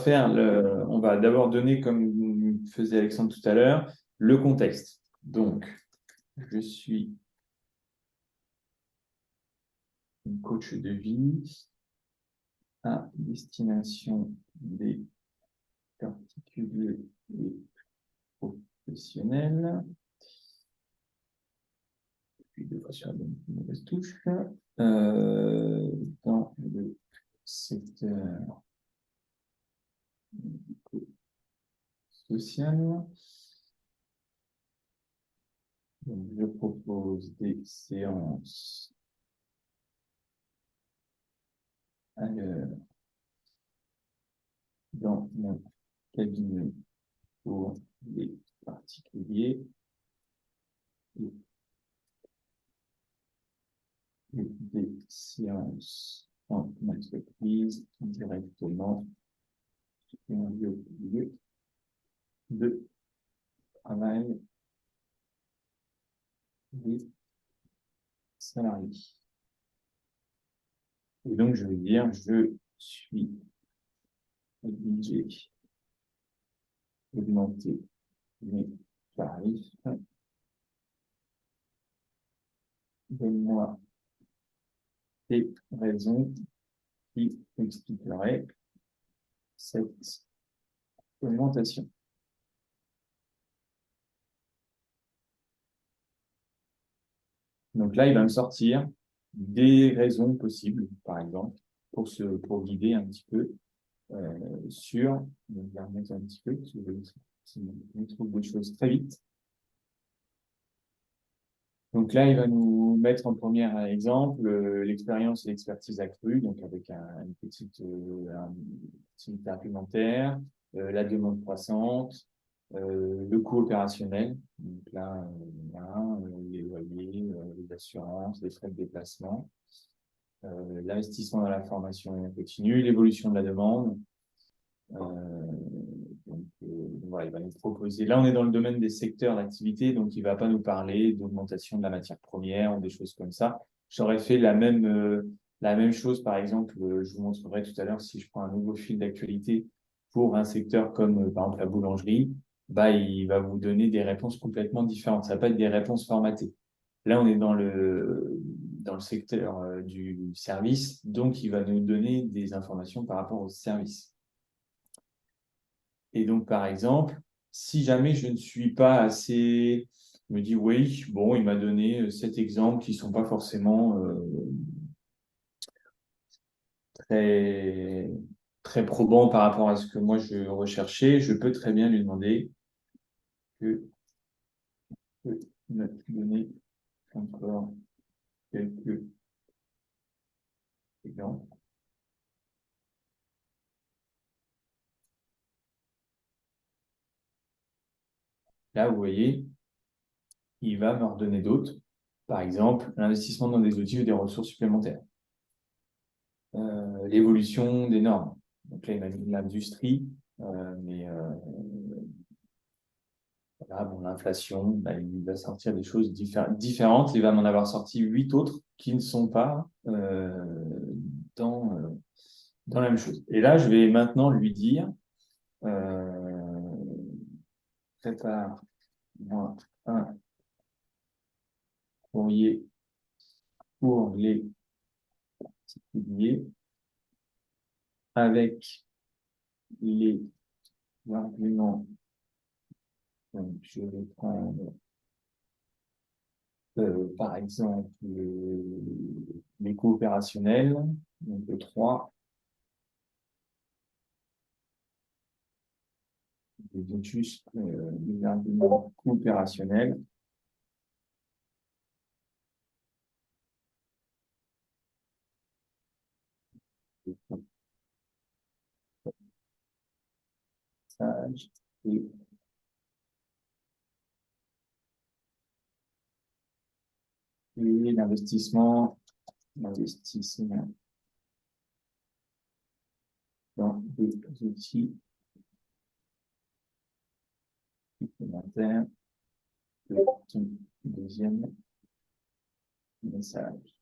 d'abord donner, comme faisait Alexandre tout à l'heure, le contexte. Donc, je suis une coach de vie à destination des particuliers et professionnels. Puis deux fois sur la mauvaise touche. Dans le secteur social. Donc, je propose des séances à l'heure dans mon cabinet pour les particuliers et des séances en entreprise directement sur un lieu de travail des salariés. Et donc, je vais dire, je suis obligé d'augmenter mes tarifs. Donne-moi des raisons qui expliqueraient cette augmentation. Donc là, il va me sortir des raisons possibles, par exemple, pour guider un petit peu sur. Je vais remettre un petit peu, parce que je trouve des choses très vite. Donc là, il va nous mettre en premier exemple l'expérience et l'expertise accrue, donc avec une petite activité argumentaire, la demande croissante, le coût opérationnel, donc là, les loyers, les assurances, les frais de déplacement, l'investissement dans la formation continue, l'évolution de la demande. Voilà, il va nous proposer. Là, on est dans le domaine des secteurs d'activité, donc il ne va pas nous parler d'augmentation de la matière première ou des choses comme ça. J'aurais fait la même chose, par exemple, je vous montrerai tout à l'heure si je prends un nouveau fil d'actualité pour un secteur comme par exemple la boulangerie, bah, il va vous donner des réponses complètement différentes. Ça va pas être des réponses formatées. Là, on est dans le secteur du service, donc il va nous donner des informations par rapport au service. Et donc, par exemple, si jamais je ne suis pas assez, je me dis oui, bon, il m'a donné 7 exemples qui ne sont pas forcément très, très probants par rapport à ce que moi je recherchais, je peux très bien lui demander que me donner encore quelques exemple. Là, vous voyez, il va me redonner d'autres. Par exemple, l'investissement dans des outils ou des ressources supplémentaires. L'évolution des normes. Donc là, il m'a mis de l'industrie, mais voilà, bon, l'inflation, bah, il va sortir des choses différentes. Il va m'en avoir sorti 8 autres qui ne sont pas dans la même chose. Et là, je vais maintenant lui dire, prépare-moi un courrier pour les particuliers avec les arguments. Donc, je vais prendre, par exemple, les coopérationnels, donc le 3, juste les arguments coopérationnels. Et l'investissement dans des outils supplémentaires. Le deuxième message.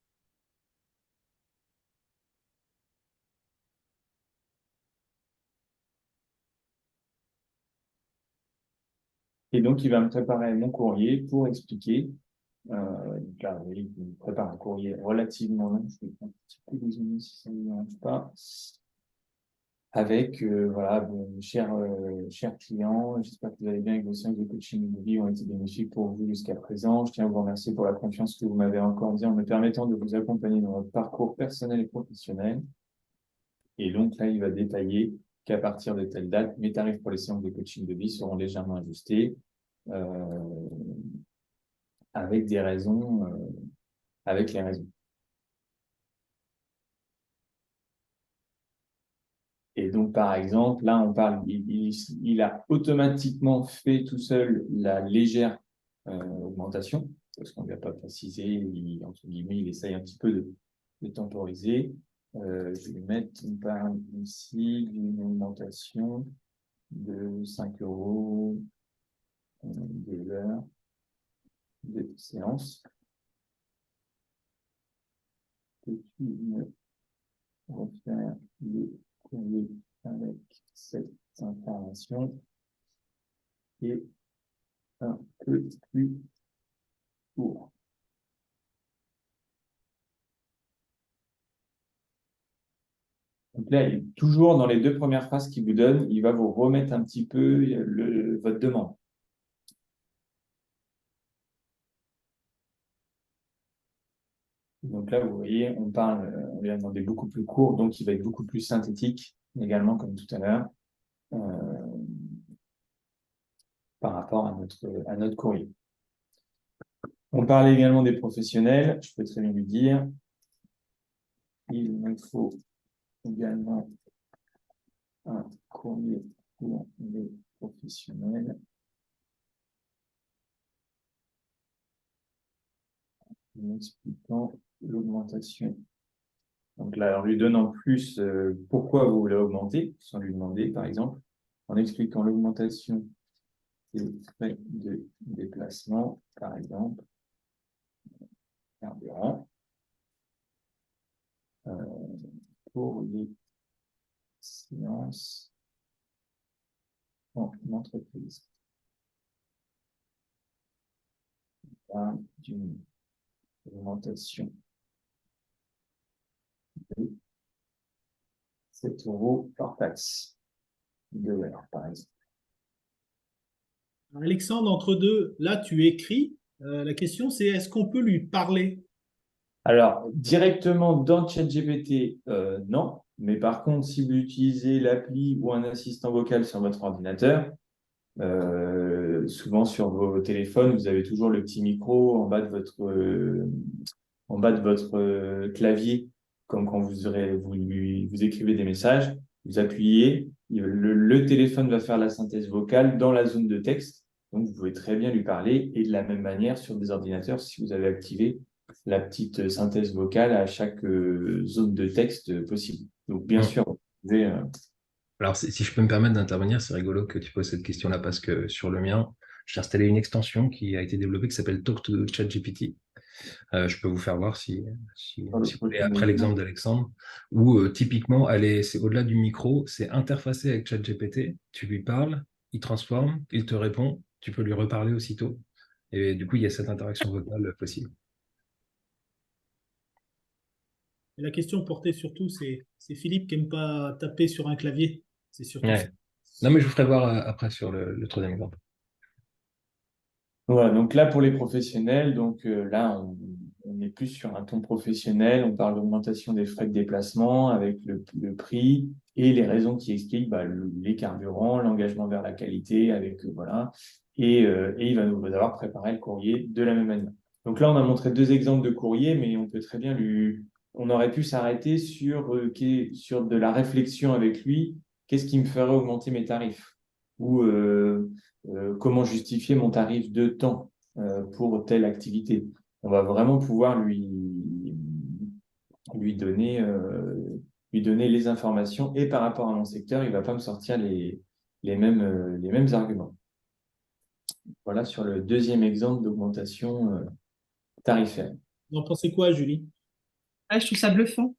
Et donc, il va me préparer mon courrier pour expliquer. Donc là, il me prépare un courrier relativement long. Je vais un petit peu dézoomer si ça ne me dérange pas. Avec, voilà, bon, chers clients, j'espère que vous allez bien et que vos séances de coaching de vie ont été bénéfiques pour vous jusqu'à présent. Je tiens à vous remercier pour la confiance que vous m'avez accordée en me permettant de vous accompagner dans votre parcours personnel et professionnel. Et donc là, il va détailler qu'à partir de telle date, mes tarifs pour les séances de coaching de vie seront légèrement ajustés avec des raisons, avec les raisons. Et donc, par exemple, là, on parle, il a automatiquement fait tout seul la légère augmentation, parce qu'on ne lui a pas précisé, entre guillemets, il essaye un petit peu de temporiser. Je vais mettre, on parle ici d'une augmentation de 5 € de l'heure de séance. Peux-tu me refaire le courrier avec cette information et un peu plus court. Donc là, toujours dans les 2 premières phrases qu'il vous donne, il va vous remettre un petit peu votre demande. Donc là, vous voyez, on lui a demandé beaucoup plus court, donc il va être beaucoup plus synthétique également, comme tout à l'heure, par rapport à notre courrier. On parlait également des professionnels. Je peux très bien lui dire, il me faut également un courrier pour les professionnels. En expliquant l'augmentation. Donc là, en lui donnant plus pourquoi vous voulez augmenter, sans lui demander, par exemple, en expliquant l'augmentation des frais de déplacement, par exemple, carburant, pour les séances en entreprise. D'une augmentation de 7 € par taxe de l'heure, par exemple.
Alexandre, entre deux, là, tu écris. La question, c'est est-ce qu'on peut lui parler?
Alors, directement dans ChatGPT, non. Mais par contre, si vous utilisez l'appli ou un assistant vocal sur votre ordinateur, souvent sur vos téléphones, vous avez toujours le petit micro en bas de votre clavier comme quand vous écrivez des messages, vous appuyez, le téléphone va faire la synthèse vocale dans la zone de texte. Donc, vous pouvez très bien lui parler. Et de la même manière, sur des ordinateurs, si vous avez activé la petite synthèse vocale à chaque zone de texte possible. Donc, bien sûr, vous pouvez...
Alors, si je peux me permettre d'intervenir, c'est rigolo que tu poses cette question-là parce que sur le mien, j'ai installé une extension qui a été développée qui s'appelle Talk to ChatGPT. Je peux vous faire voir si vous voulez, après l'exemple d'Alexandre, où typiquement, c'est au-delà du micro, c'est interfacé avec ChatGPT, tu lui parles, il transforme, il te répond, tu peux lui reparler aussitôt. Et du coup, il y a cette interaction vocale possible.
Et la question portée surtout, c'est Philippe qui n'aime pas taper sur un clavier. C'est surtout ça.
Ouais. Non, mais je vous ferai voir après sur le troisième exemple.
Voilà, donc là, pour les professionnels, donc là, on est plus sur un ton professionnel. On parle d'augmentation des frais de déplacement avec le prix et les raisons qui expliquent les carburants, l'engagement vers la qualité, avec voilà. Et il va nous avoir préparé le courrier de la même manière. Donc là, on a montré 2 exemples de courrier, mais on peut très bien on aurait pu s'arrêter sur de la réflexion avec lui. Qu'est-ce qui me ferait augmenter mes tarifs? Ou comment justifier mon tarif de temps pour telle activité. On va vraiment pouvoir lui donner les informations et par rapport à mon secteur, il ne va pas me sortir les mêmes arguments. Voilà sur le deuxième exemple d'augmentation tarifaire.
Vous en pensez quoi, Julie?
Ouais, je trouve ça bluffant.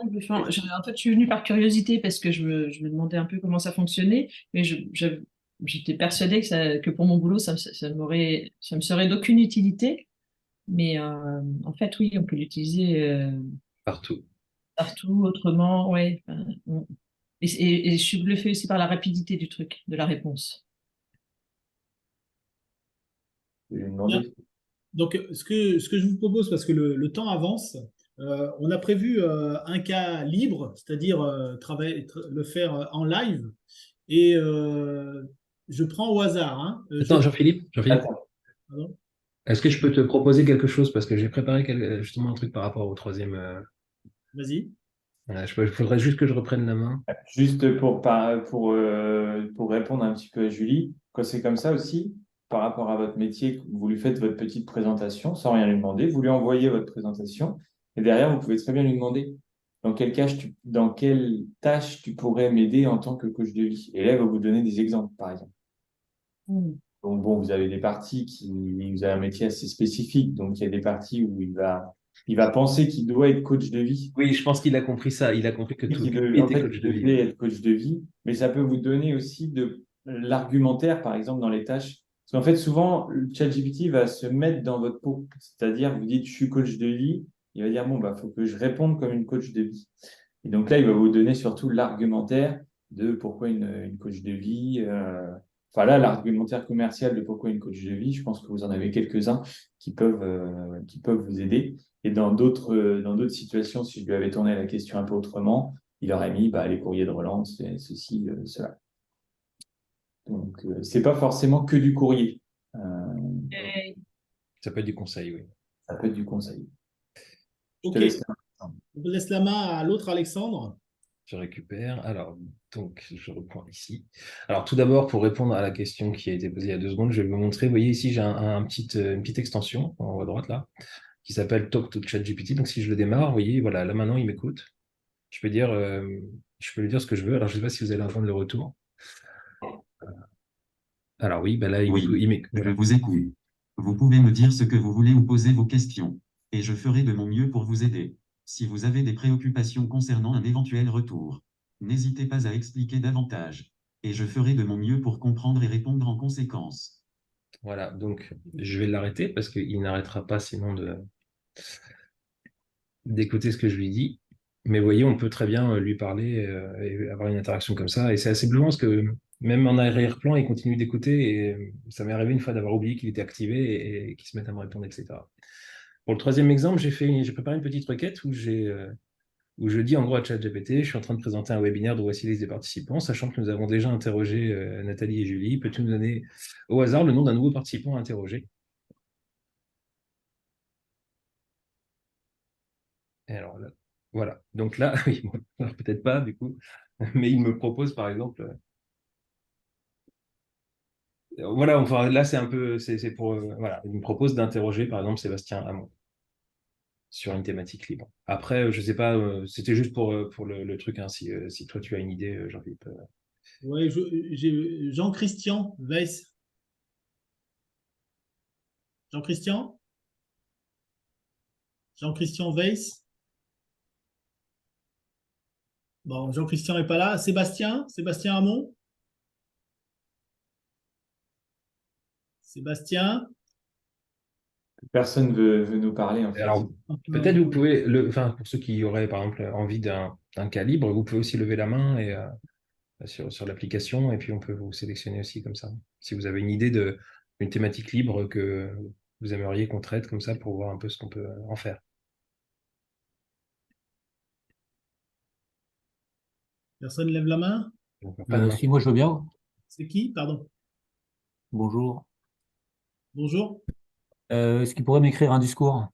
Bluffant. En fait, je suis venue par curiosité parce que je me demandais un peu comment ça fonctionnait, mais j'étais persuadée que pour mon boulot, ça me serait d'aucune utilité. Mais en fait, oui, on peut l'utiliser
Partout.
partout, autrement, ouais. Et je suis bluffée aussi par la rapidité du truc, de la réponse.
Je vais lui demander.
Donc, ce que je vous propose, parce que le temps avance, on a prévu un cas libre, c'est-à-dire le faire en live. Et je prends au hasard. Hein.
Attends, Jean-Philippe,
Attends.
Pardon.
est-ce que je peux te proposer quelque chose? Parce que j'ai préparé justement un truc par rapport au troisième.
Vas-y.
Il faudrait juste que je reprenne la main.
Juste pour répondre un petit peu à Julie, quand c'est comme ça aussi, par rapport à votre métier, vous lui faites votre petite présentation sans rien lui demander, vous lui envoyez votre présentation et derrière, vous pouvez très bien lui demander dans quelle tâche tu pourrais m'aider en tant que coach de vie. Et là, elle va vous donner des exemples, par exemple. Donc, bon, vous avez des parties vous avez un métier assez spécifique, donc il y a des parties où il va penser qu'il doit être coach de vie.
Oui, je pense qu'il a compris ça. Il a compris que tout
En
était
fait,
coach
il
de vie.
devait être coach de vie, mais ça peut vous donner aussi de l'argumentaire, par exemple, dans les tâches. Parce qu'en fait, souvent, le ChatGPT va se mettre dans votre peau. C'est-à-dire, vous dites, je suis coach de vie, il va dire, bon, bah, faut que je réponde comme une coach de vie. Et donc là, il va vous donner surtout l'argumentaire de pourquoi une coach de vie. Enfin là, l'argumentaire commercial de pourquoi une coach de vie, je pense que vous en avez quelques-uns qui peuvent vous aider. Et dans d'autres situations, si je lui avais tourné la question un peu autrement, il aurait mis les courriers de relance, ceci, cela. Donc, c'est pas forcément que du courrier.
Ça peut être du conseil, oui.
Ça peut être du conseil.
Ok. On laisse la main à l'autre Alexandre.
Je récupère. Alors, donc, je reprends ici. Alors, tout d'abord, pour répondre à la question qui a été posée il y a 2 secondes, je vais vous montrer. Vous voyez ici, j'ai une petite extension en haut à droite là, qui s'appelle Talk to ChatGPT. Donc, si je le démarre, vous voyez, voilà, là maintenant, il m'écoute. Je peux lui dire ce que je veux. Alors, je ne sais pas si vous allez entendre le retour. Alors oui, là, il m'écoute.
Je vous écoute. Vous pouvez me dire ce que vous voulez ou poser vos questions. Et je ferai de mon mieux pour vous aider. Si vous avez des préoccupations concernant un éventuel retour, n'hésitez pas à expliquer davantage. Et je ferai de mon mieux pour comprendre et répondre en conséquence.
Voilà, donc je vais l'arrêter parce qu'il n'arrêtera pas sinon d'écouter ce que je lui dis. Mais vous voyez, on peut très bien lui parler et avoir une interaction comme ça. Et c'est assez bluffant parce que même en arrière-plan, il continue d'écouter. Et ça m'est arrivé une fois d'avoir oublié qu'il était activé et qu'il se mette à me répondre, etc. Pour le troisième exemple, j'ai préparé une petite requête où je dis en gros à ChatGPT, je suis en train de présenter un webinaire dont voici la liste des participants, sachant que nous avons déjà interrogé Nathalie et Julie. Peux-tu nous donner au hasard le nom d'un nouveau participant à interroger? Et alors là, voilà. Donc là, oui, bon, alors peut-être pas du coup, mais il me propose par exemple. Voilà, enfin là c'est un peu, c'est pour, voilà, il me propose d'interroger par exemple Sébastien Hamon sur une thématique libre. Après, je sais pas, c'était juste pour le truc, hein, si toi tu as une idée, Jean-Philippe.
Ouais, j'ai Jean-Christian Weiss. Jean-Christian? Jean-Christian Weiss? Bon, Jean-Christian n'est pas là. Sébastien? Sébastien Hamon? Sébastien?
Personne veut nous parler, en fait.
Alors, peut-être vous pouvez, enfin, pour ceux qui auraient par exemple envie d'un calibre, vous pouvez aussi lever la main et, sur l'application et puis on peut vous sélectionner aussi comme ça. Si vous avez une idée d'une thématique libre que vous aimeriez qu'on traite comme ça pour voir un peu ce qu'on peut en faire.
Personne lève la main?
Donc, pas de main.
Si, moi je veux bien.
C'est qui? Pardon.
Bonjour.
Bonjour.
Est-ce qu'il pourrait m'écrire un discours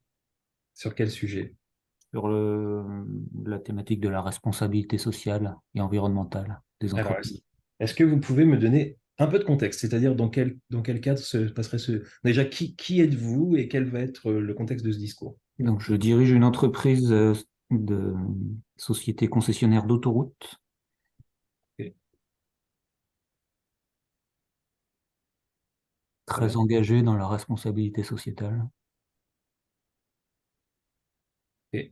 Sur quel sujet?
sur la thématique de la responsabilité sociale et environnementale des
Alors,
entreprises?
est-ce que vous pouvez me donner un peu de contexte, c'est-à-dire dans quel cadre se passerait ce... Déjà, qui êtes-vous et quel va être le contexte de ce discours?
Donc, je dirige une entreprise de société concessionnaire d'autoroutes.
Ok.
Très engagée dans la responsabilité sociétale.
Ok.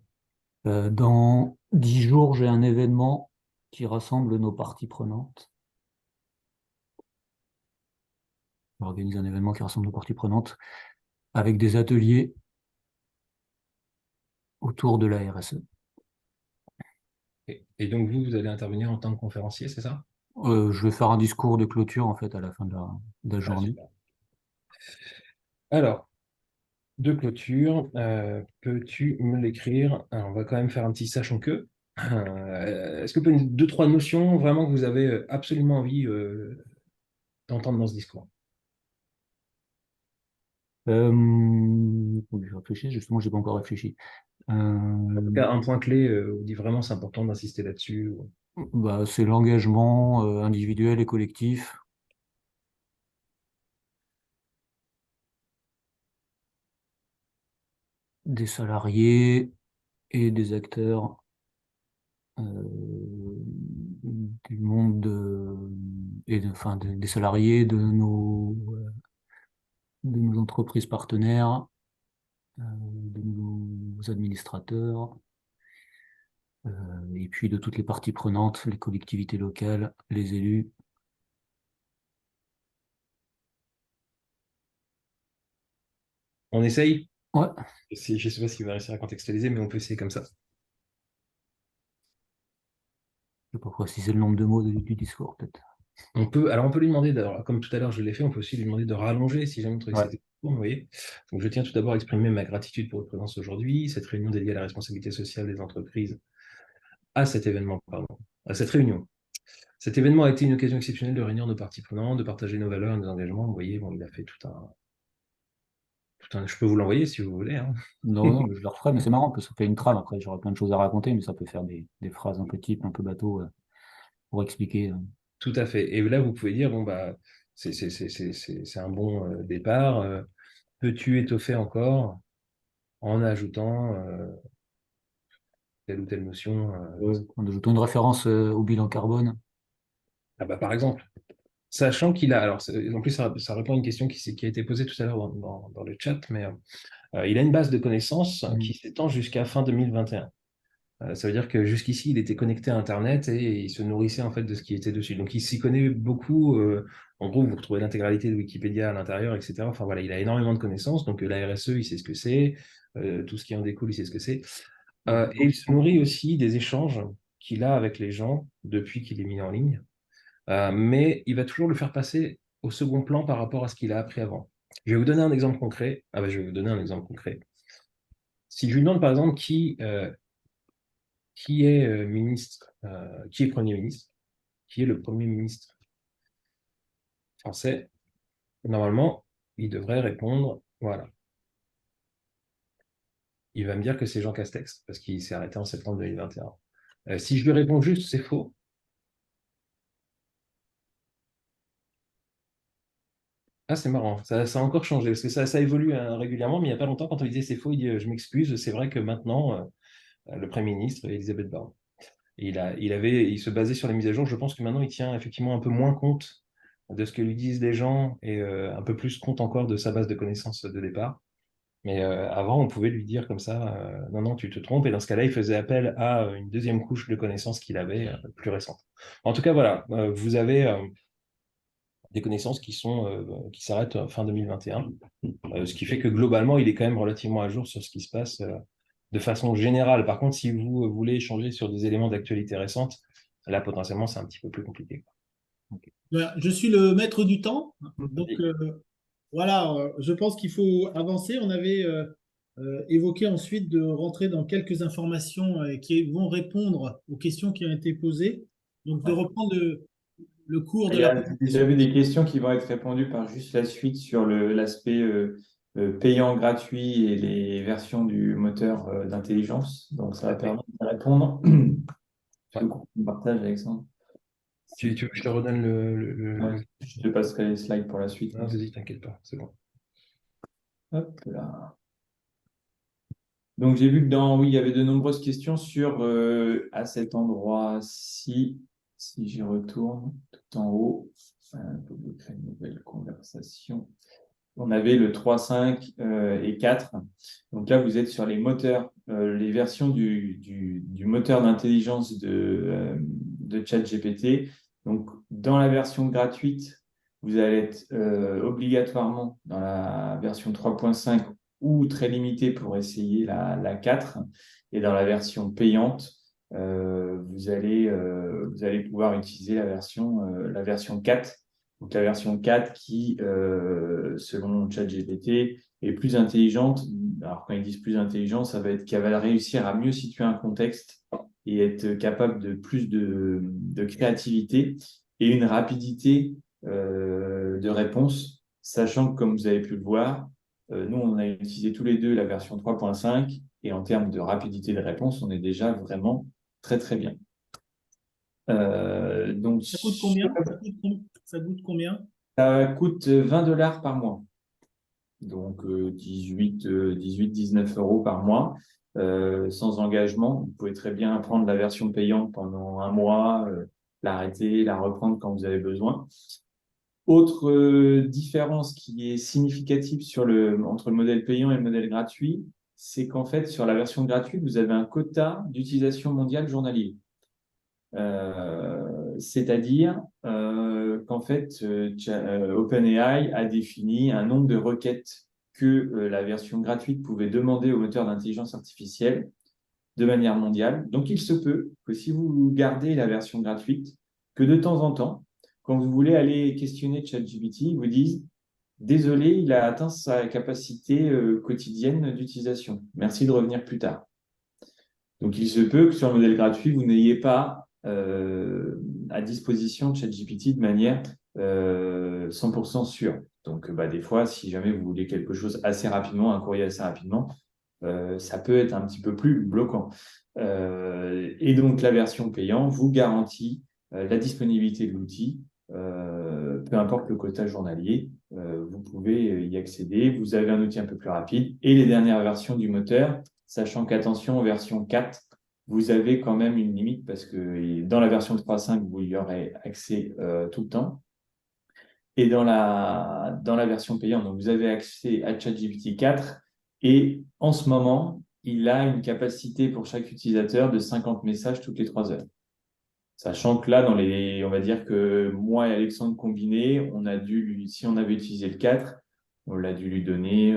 Dans 10 jours, j'ai un événement qui rassemble nos parties prenantes. On organise un événement qui rassemble nos parties prenantes avec des ateliers autour de la RSE.
Et donc, vous allez intervenir en tant que conférencier, c'est ça?
Je vais faire un discours de clôture en fait à la fin de la
Ah,
journée.
super. Alors, de clôture, peux-tu me l'écrire? Alors, on va quand même faire un petit sachant que. Est-ce que vous pouvez deux, trois notions vraiment que vous avez absolument envie d'entendre dans ce discours?
Faut que je réfléchisse, justement, j'ai pas encore réfléchi.
En tout cas, un point clé, vous dit vraiment c'est important d'insister là-dessus.
Bah, c'est l'engagement individuel et collectif des salariés et des acteurs du monde enfin, des salariés de nos entreprises partenaires, de nos administrateurs, et puis de toutes les parties prenantes, les collectivités locales, les élus.
On essaye?
Ouais,
Je ne sais pas si vous va réussir à contextualiser, mais on peut essayer comme ça.
je sais pas préciser le nombre de mots du discours, peut-être.
Alors on peut lui demander, comme tout à l'heure je l'ai fait, on peut aussi lui demander de rallonger si jamais on trouve que
Ouais.
c'était court, vous voyez. Donc je tiens tout d'abord à exprimer ma gratitude pour votre présence aujourd'hui. Cette réunion dédiée à la responsabilité sociale des entreprises, à cet événement, pardon, à cette réunion. Cet événement a été une occasion exceptionnelle de réunir nos parties prenantes, de partager nos valeurs et nos engagements. Vous voyez, bon, il a fait je peux vous l'envoyer si vous voulez, hein.
Non, non, mais je le referai, mais c'est marrant, parce que ça fait une trame. Après, j'aurai plein de choses à raconter, mais ça peut faire des phrases un peu types, un peu bateau, pour expliquer.
Tout à fait. Et là, vous pouvez dire, bon, bah, c'est un bon départ. Peux-tu étoffer encore en ajoutant telle ou telle notion
En ajoutant une référence au bilan carbone.
Ah bah, par exemple, sachant qu'il a, alors en plus ça répond à une question qui a été posée tout à l'heure dans le chat, mais il a une base de connaissances qui s'étend jusqu'à fin 2021. Ça veut dire que jusqu'ici, il était connecté à Internet et il se nourrissait en fait de ce qui était dessus. Donc il s'y connaît beaucoup. En gros, vous retrouvez l'intégralité de Wikipédia à l'intérieur, etc. Enfin voilà, il a énormément de connaissances. Donc la RSE, il sait ce que c'est. Tout ce qui en découle, il sait ce que c'est. Et il se nourrit aussi des échanges qu'il a avec les gens depuis qu'il est mis en ligne. Mais il va toujours le faire passer au second plan par rapport à ce qu'il a appris avant. Je vais vous donner un exemple concret. Ah bah, je vais vous donner un exemple concret. Si je lui demande par exemple qui est ministre, qui est Premier ministre, qui est le Premier ministre français, normalement, il devrait répondre, voilà. il va me dire que c'est Jean Castex, parce qu'il s'est arrêté en septembre 2021. Si je lui réponds juste c'est faux, ah c'est marrant, ça a encore changé, parce que ça évolue régulièrement, mais il n'y a pas longtemps, quand on disait c'est faux, il dit je m'excuse, c'est vrai que maintenant, le Premier ministre, Elisabeth Borne, il se basait sur les mises à jour, je pense que maintenant il tient effectivement un peu moins compte de ce que lui disent les gens, et un peu plus compte encore de sa base de connaissances de départ. Mais avant, on pouvait lui dire comme ça, non, non, tu te trompes. Et dans ce cas-là, il faisait appel à une deuxième couche de connaissances qu'il avait, plus récente. En tout cas, voilà, vous avez des connaissances qui s'arrêtent fin 2021, ce qui fait que globalement, il est quand même relativement à jour sur ce qui se passe de façon générale. Par contre, si vous voulez échanger sur des éléments d'actualité récente, là, potentiellement, c'est un petit peu plus compliqué.
Voilà, je suis le maître du temps. Donc, voilà, je pense qu'il faut avancer. On avait évoqué ensuite de rentrer dans quelques informations qui vont répondre aux questions qui ont été posées. Donc, de reprendre le cours de
Il y
la
a déjà vu des questions qui vont être répondues par juste la suite sur l'aspect payant gratuit et les versions du moteur d'intelligence. Donc, ça va permettre de répondre.
Ouais.
On partage, Alexandre.
Tu veux que je te redonne
Ouais, je te passerai les slides pour la suite.
Non, vas-y, t'inquiète pas, c'est bon.
Hop là. Donc, j'ai vu que oui, il y avait de nombreuses questions sur, à cet endroit-ci, si j'y retourne, tout en haut, pour créer une nouvelle conversation. On avait le 3, 5 et 4. Donc là, vous êtes sur les moteurs, les versions du moteur d'intelligence de ChatGPT. Donc, dans la version gratuite, vous allez être obligatoirement dans la version 3.5 ou très limitée pour essayer la 4. Et dans la version payante, vous allez pouvoir utiliser la version 4. Donc la version 4 qui, selon ChatGPT, est plus intelligente. Alors quand ils disent plus intelligente, ça va être qu'elle va réussir à mieux situer un contexte et être capable de plus de créativité et une rapidité de réponse, sachant que comme vous avez pu le voir, nous on a utilisé tous les deux la version 3.5 et en termes de rapidité de réponse, on est déjà vraiment très très bien. Donc,
Ça coûte combien? Ça coûte combien?
Ça coûte 20 $ par mois. Donc 18-19 € par mois, sans engagement. Vous pouvez très bien prendre la version payante pendant un mois, l'arrêter, la reprendre quand vous avez besoin. Autre différence qui est significative entre le modèle payant et le modèle gratuit, c'est qu'en fait, sur la version gratuite, vous avez un quota d'utilisation mondiale journalier. C'est-à-dire qu'en fait, OpenAI a défini un nombre de requêtes que la version gratuite pouvait demander au moteur d'intelligence artificielle de manière mondiale. Donc, il se peut que si vous gardez la version gratuite, que de temps en temps, quand vous voulez aller questionner ChatGPT, il vous dise « Désolé, il a atteint sa capacité quotidienne d'utilisation. Merci de revenir plus tard. » Donc, il se peut que sur le modèle gratuit, vous n'ayez pas à disposition ChatGPT de manière 100% sûre. Donc, des fois, si jamais vous voulez quelque chose assez rapidement, un courrier assez rapidement, ça peut être un petit peu plus bloquant. Et donc, la version payante vous garantit la disponibilité de l'outil, peu importe le quota journalier, vous pouvez y accéder. Vous avez un outil un peu plus rapide et les dernières versions du moteur, sachant qu'attention, version 4, vous avez quand même une limite parce que dans la version 3.5, vous y aurez accès tout le temps. Et dans la version payante, donc vous avez accès à ChatGPT 4 et en ce moment, il a une capacité pour chaque utilisateur de 50 messages toutes les 3 heures. Sachant que là, on va dire que moi et Alexandre combinés, si on avait utilisé le 4, on l'a dû lui donner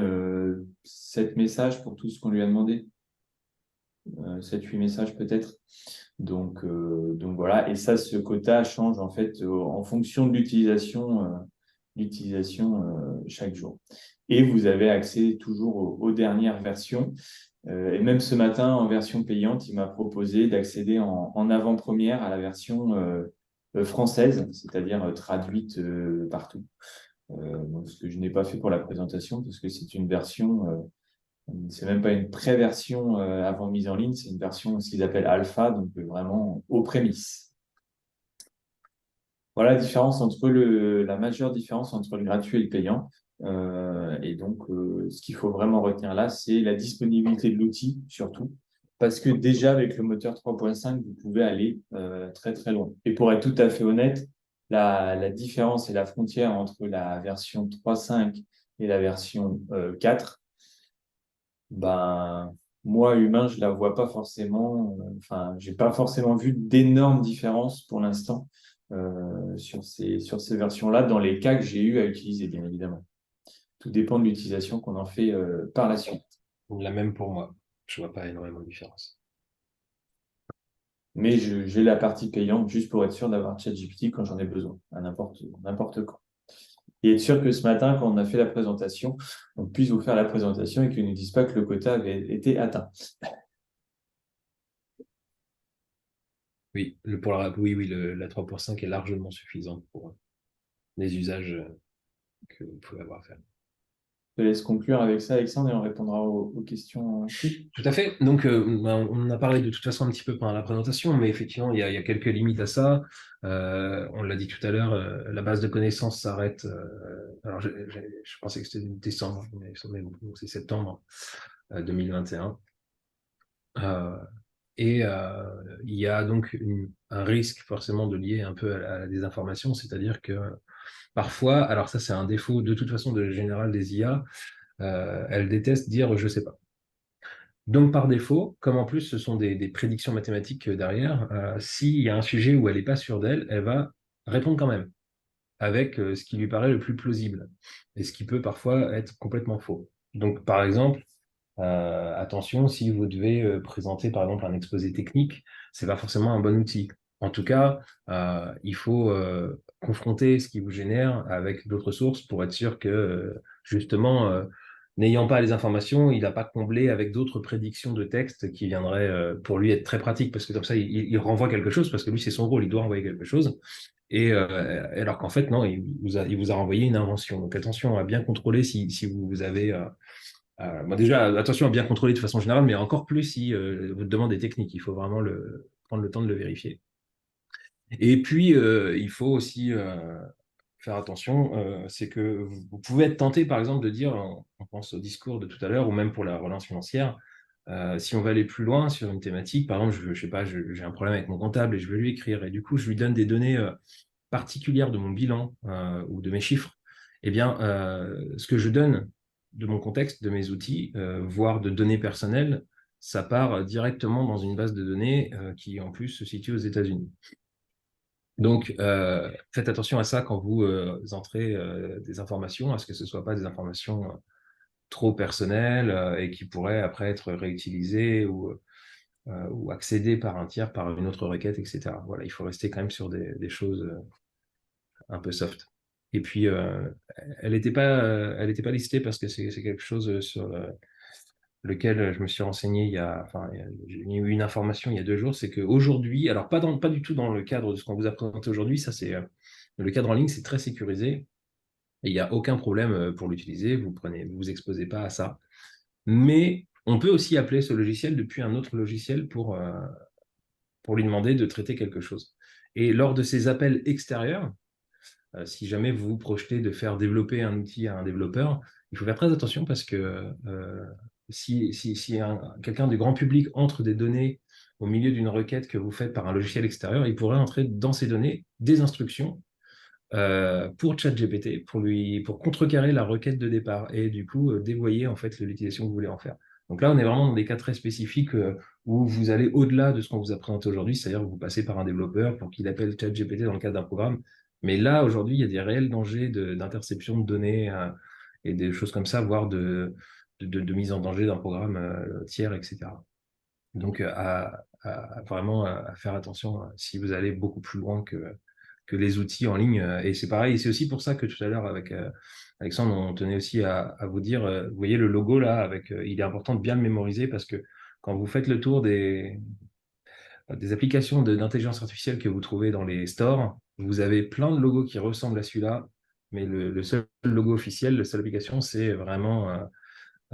7 messages pour tout ce qu'on lui a demandé. 7-8 messages peut-être. Donc voilà, et ça, ce quota change en fait en fonction de l'utilisation chaque jour. Et vous avez accès toujours aux dernières versions. Et même ce matin, en version payante, il m'a proposé d'accéder en avant-première à la version française, c'est-à-dire traduite partout. Donc, ce que je n'ai pas fait pour la présentation, parce que c'est une version C'est même pas une pré-version avant mise en ligne, c'est une version, ce qu'ils appellent alpha, donc vraiment aux prémices. Voilà la majeure différence entre le gratuit et le payant. Et donc, ce qu'il faut vraiment retenir là, c'est la disponibilité de l'outil, surtout. Parce que déjà, avec le moteur 3.5, vous pouvez aller très, très loin. Et pour être tout à fait honnête, la différence et la frontière entre la version 3.5 et la version 4, ben, moi, humain, je la vois pas forcément. Enfin, j'ai pas forcément vu d'énormes différences pour l'instant sur ces versions-là, dans les cas que j'ai eu à utiliser, bien évidemment. Tout dépend de l'utilisation qu'on en fait par la suite.
La même pour moi. Je vois pas énormément de différence.
Mais j'ai la partie payante juste pour être sûr d'avoir ChatGPT quand j'en ai besoin, à n'importe quand. Et être sûr que ce matin, quand on a fait la présentation, on puisse vous faire la présentation et qu'ils ne disent pas que le quota avait été atteint.
Oui, la 3.5 est largement suffisante pour les usages que vous pouvez avoir à faire.
Je te laisse conclure avec ça, Alexandre, et on répondra aux questions ensuite.
Tout à fait. Donc, on en a parlé de toute façon un petit peu pendant la présentation, mais effectivement, il y a quelques limites à ça. On l'a dit tout à l'heure, la base de connaissances s'arrête. Alors, je pensais que c'était décembre, mais bon, c'est septembre 2021. Et il y a donc un risque forcément de lier un peu à la désinformation, c'est-à-dire que parfois, alors ça c'est un défaut de toute façon de général des IA, elles détestent dire je sais pas. Donc par défaut, comme en plus ce sont des prédictions mathématiques derrière, s'il y a un sujet où elle n'est pas sûre d'elle, elle va répondre quand même avec ce qui lui paraît le plus plausible et ce qui peut parfois être complètement faux. Donc par exemple, attention, si vous devez présenter par exemple un exposé technique, c'est pas forcément un bon outil. En tout cas, il faut confronter ce qui vous génère avec d'autres sources pour être sûr que justement, n'ayant pas les informations, il n'a pas comblé avec d'autres prédictions de texte qui viendraient pour lui être très pratique parce que comme ça, il renvoie quelque chose parce que lui, c'est son rôle, il doit renvoyer quelque chose. Et alors qu'en fait, non, il vous a renvoyé une invention. Donc attention à bien contrôler si vous avez déjà, attention à bien contrôler de façon générale, mais encore plus si votre demande est technique. Il faut vraiment prendre le temps de le vérifier. Et puis, il faut aussi faire attention, c'est que vous pouvez être tenté, par exemple, de dire, on pense au discours de tout à l'heure, ou même pour la relance financière, si on va aller plus loin sur une thématique, par exemple, je sais pas, j'ai un problème avec mon comptable et je veux lui écrire, et du coup, je lui donne des données particulières de mon bilan ou de mes chiffres, eh bien, ce que je donne de mon contexte, de mes outils, voire de données personnelles, ça part directement dans une base de données qui, en plus, se situe aux États-Unis. Donc, faites attention à ça quand vous entrez des informations, à ce que ce ne soit pas des informations trop personnelles et qui pourraient après être réutilisées ou accédées par un tiers, par une autre requête, etc. Voilà, il faut rester quand même sur des choses un peu soft. Et puis, elle n'était pas listée parce que c'est quelque chose sur lequel je me suis renseigné j'ai eu une information il y a 2 jours, c'est qu'aujourd'hui, alors pas du tout dans le cadre de ce qu'on vous a présenté aujourd'hui, ça c'est le cadre en ligne, c'est très sécurisé et il n'y a aucun problème pour l'utiliser, vous exposez pas à ça. Mais on peut aussi appeler ce logiciel depuis un autre logiciel pour lui demander de traiter quelque chose. Et lors de ces appels extérieurs, si jamais vous vous projetez de faire développer un outil à un développeur, il faut faire très attention parce que si quelqu'un du grand public entre des données au milieu d'une requête que vous faites par un logiciel extérieur, il pourrait entrer dans ces données des instructions pour ChatGPT, pour contrecarrer la requête de départ et du coup dévoyer en fait l'utilisation que vous voulez en faire. Donc là, on est vraiment dans des cas très spécifiques où vous allez au-delà de ce qu'on vous a présenté aujourd'hui, c'est-à-dire que vous passez par un développeur pour qu'il appelle ChatGPT dans le cadre d'un programme. Mais là, aujourd'hui, il y a des réels dangers d'interception de données et des choses comme ça, voire de mise en danger d'un programme tiers, etc. Donc, vraiment à faire attention si vous allez beaucoup plus loin que les outils en ligne. Et c'est pareil, et c'est aussi pour ça que tout à l'heure, avec Alexandre, on tenait aussi à vous dire, vous voyez le logo là, il est important de bien le mémoriser parce que quand vous faites le tour des applications d'intelligence artificielle que vous trouvez dans les stores, vous avez plein de logos qui ressemblent à celui-là, mais le seul logo officiel, la seule application, c'est vraiment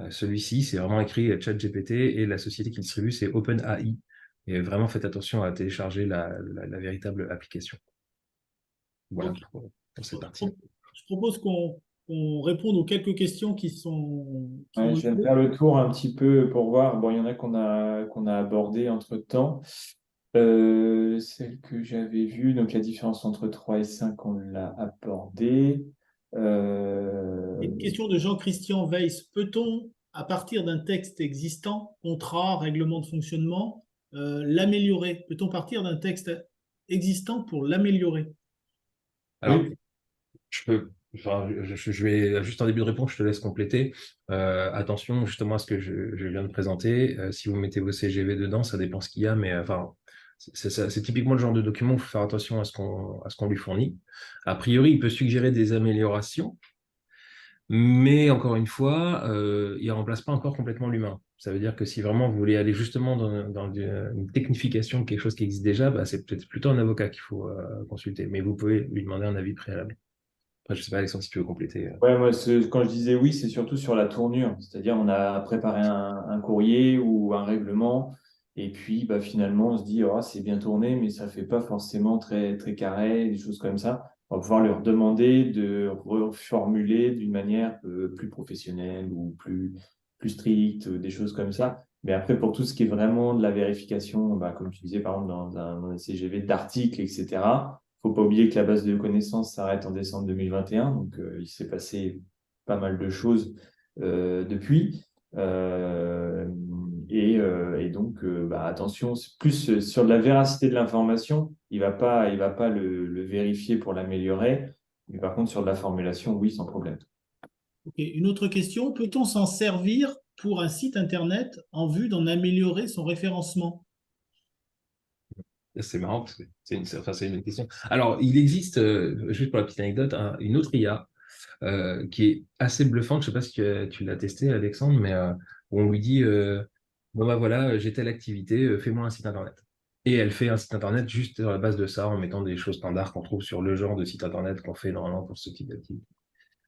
Celui-ci, c'est vraiment écrit ChatGPT et la société qui distribue, c'est OpenAI. Et vraiment, faites attention à télécharger la véritable application. Voilà
Ok.
pour cette
Je
partie.
je propose qu'on réponde aux quelques questions qui
Ouais,
ont
je
eu
viens de
lieu.
faire le tour un petit peu pour voir. Bon, il y en a qu'on a abordé entre-temps. Celle que j'avais vue, donc la différence entre 3 et 5, on l'a abordée.
Une question de Jean-Christian Weiss. Peut-on, à partir d'un texte existant, contrat, règlement de fonctionnement, l'améliorer? Peut-on partir d'un texte existant pour l'améliorer?
Alors,
Oui,
je vais juste en début de réponse, je te laisse compléter. Attention justement à ce que je viens de présenter. Si vous mettez vos CGV dedans, ça dépend ce qu'il y a, mais enfin, c'est typiquement le genre de document où il faut faire attention à ce qu'on lui fournit. A priori, il peut suggérer des améliorations, mais encore une fois, il ne remplace pas encore complètement l'humain. Ça veut dire que si vraiment vous voulez aller justement dans une technification de quelque chose qui existe déjà, bah, c'est peut-être plutôt un avocat qu'il faut consulter, mais vous pouvez lui demander un avis préalable. Après, je ne sais pas, Alexandre, si tu veux compléter.
ouais, moi, quand je disais oui, c'est surtout sur la tournure. C'est-à-dire, on a préparé un courrier ou un règlement, et puis bah, finalement, on se dit, oh, c'est bien tourné, mais ça ne fait pas forcément très, très carré, des choses comme ça. On va pouvoir leur demander de reformuler d'une manière plus professionnelle ou plus stricte, des choses comme ça. Mais après, pour tout ce qui est vraiment de la vérification, bah, comme tu disais, par exemple, dans un CGV d'articles, etc., faut pas oublier que la base de connaissances s'arrête en décembre 2021, donc il s'est passé pas mal de choses depuis. Euh, et donc, bah, attention, c'est plus sur de la véracité de l'information, il va pas le vérifier pour l'améliorer, mais par contre, sur de la formulation, oui, sans problème.
Ok. Une autre question, peut-on s'en servir pour un site Internet en vue d'en améliorer son référencement?
C'est marrant parce que c'est une bonne question. Alors, il existe, juste pour la petite anecdote, une autre IA qui est assez bluffante. Je ne sais pas si tu l'as testé, Alexandre, mais où on lui dit bon, bah voilà, j'ai telle activité, fais-moi un site internet. Et elle fait un site internet juste à la base de ça, en mettant des choses standards qu'on trouve sur le genre de site internet qu'on fait normalement pour ce type d'activité.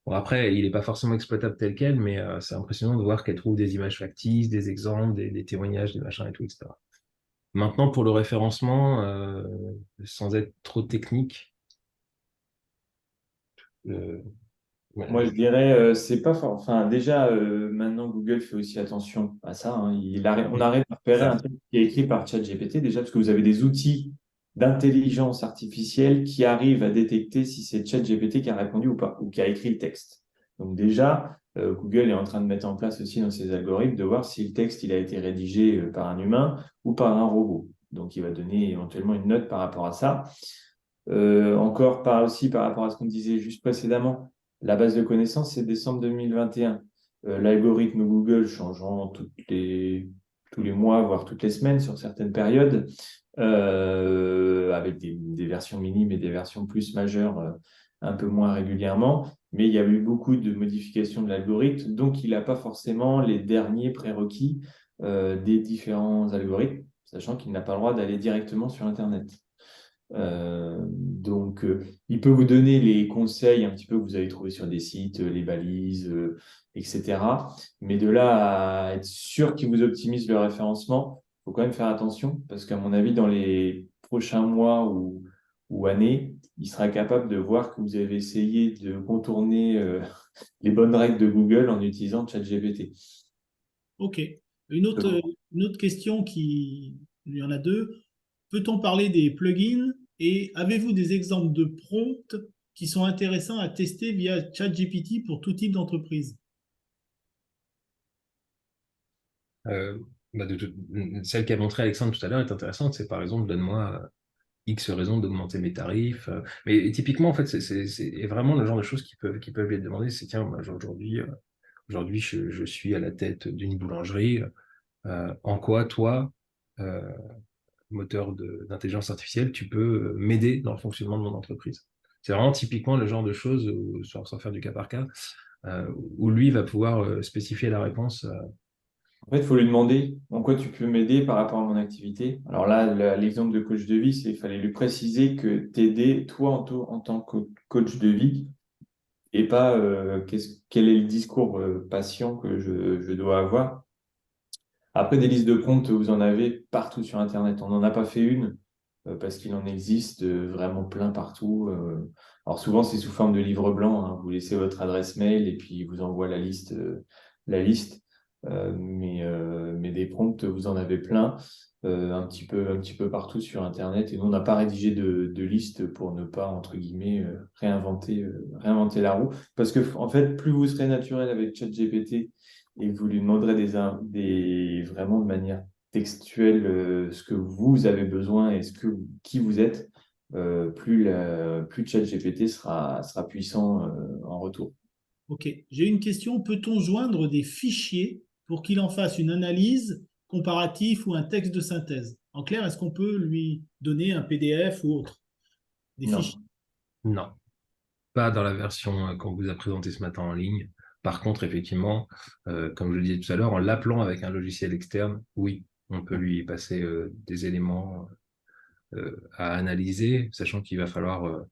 Bon, après, il n'est pas forcément exploitable tel quel, mais c'est impressionnant de voir qu'elle trouve des images factices, des exemples, des témoignages, des machins et tout, etc. Maintenant, pour le référencement, sans être trop technique, euh, ouais,
Moi, je dirais, c'est pas fort. Enfin, déjà, maintenant, Google fait aussi attention à ça, hein. On arrive à repérer un
ça.
truc qui est écrit par ChatGPT, déjà, parce que vous avez des outils d'intelligence artificielle qui arrivent à détecter si c'est ChatGPT qui a répondu ou pas, ou qui a écrit le texte. Donc déjà, Google est en train de mettre en place aussi dans ses algorithmes de voir si le texte il a été rédigé par un humain ou par un robot. Donc, il va donner éventuellement une note par rapport à ça. Encore aussi par rapport à ce qu'on disait juste précédemment, la base de connaissances, c'est décembre 2021. L'algorithme Google changeant tous les mois, voire toutes les semaines sur certaines périodes, avec des versions minimes et des versions plus majeures un peu moins régulièrement. Mais il y a eu beaucoup de modifications de l'algorithme, donc il n'a pas forcément les derniers prérequis des différents algorithmes, sachant qu'il n'a pas le droit d'aller directement sur Internet. Donc, il peut vous donner les conseils un petit peu que vous avez trouvés sur des sites, les balises, etc. Mais de là à être sûr qu'il vous optimise le référencement, il faut quand même faire attention parce qu'à mon avis, dans les prochains mois ou années, il sera capable de voir que vous avez essayé de contourner les bonnes règles de Google en utilisant ChatGPT.
Ok. Une autre, une autre question il y en a deux. Peut-on parler des plugins et avez-vous des exemples de prompts qui sont intéressants à tester via ChatGPT pour tout type d'entreprise?
Euh, bah, celle qu'a montré Alexandre tout à l'heure est intéressante. C'est par exemple, donne-moi X raisons d'augmenter mes tarifs. Mais typiquement, en fait, c'est vraiment le genre de choses qui peuvent lui être demandées. C'est tiens, moi, aujourd'hui, je suis à la tête d'une boulangerie. En quoi, toi, euh, moteur d'intelligence artificielle, tu peux m'aider dans le fonctionnement de mon entreprise? C'est vraiment typiquement le genre de choses, sans faire du cas par cas, où lui va pouvoir spécifier la réponse.
En fait, il faut lui demander en quoi tu peux m'aider par rapport à mon activité. Alors là, l'exemple de coach de vie, c'est qu'il fallait lui préciser que t'aider, toi, en tant que coach de vie, et pas quel est le discours patient que je dois avoir. Après, des listes de prompts, vous en avez partout sur Internet. On n'en a pas fait une parce qu'il en existe vraiment plein partout. Alors souvent, c'est sous forme de livre blanc, hein. Vous laissez votre adresse mail et puis il vous envoie la liste. Mais des prompts, vous en avez plein, un petit peu partout sur Internet. Et nous, on n'a pas rédigé de liste pour ne pas, entre guillemets, réinventer la roue. Parce que, en fait, plus vous serez naturel avec ChatGPT et que vous lui demanderez vraiment de manière textuelle ce que vous avez besoin et qui vous êtes, plus ChatGPT sera puissant en retour.
Ok, j'ai une question. Peut-on joindre des fichiers pour qu'il en fasse une analyse comparatif ou un texte de synthèse? En clair, est-ce qu'on peut lui donner un PDF ou autre? Des
Non.
fichiers?
Non, pas dans la version qu'on vous a présentée ce matin en ligne. Par contre, effectivement, comme je le disais tout à l'heure, en l'appelant avec un logiciel externe, oui, on peut lui passer des éléments à analyser, sachant qu'il va falloir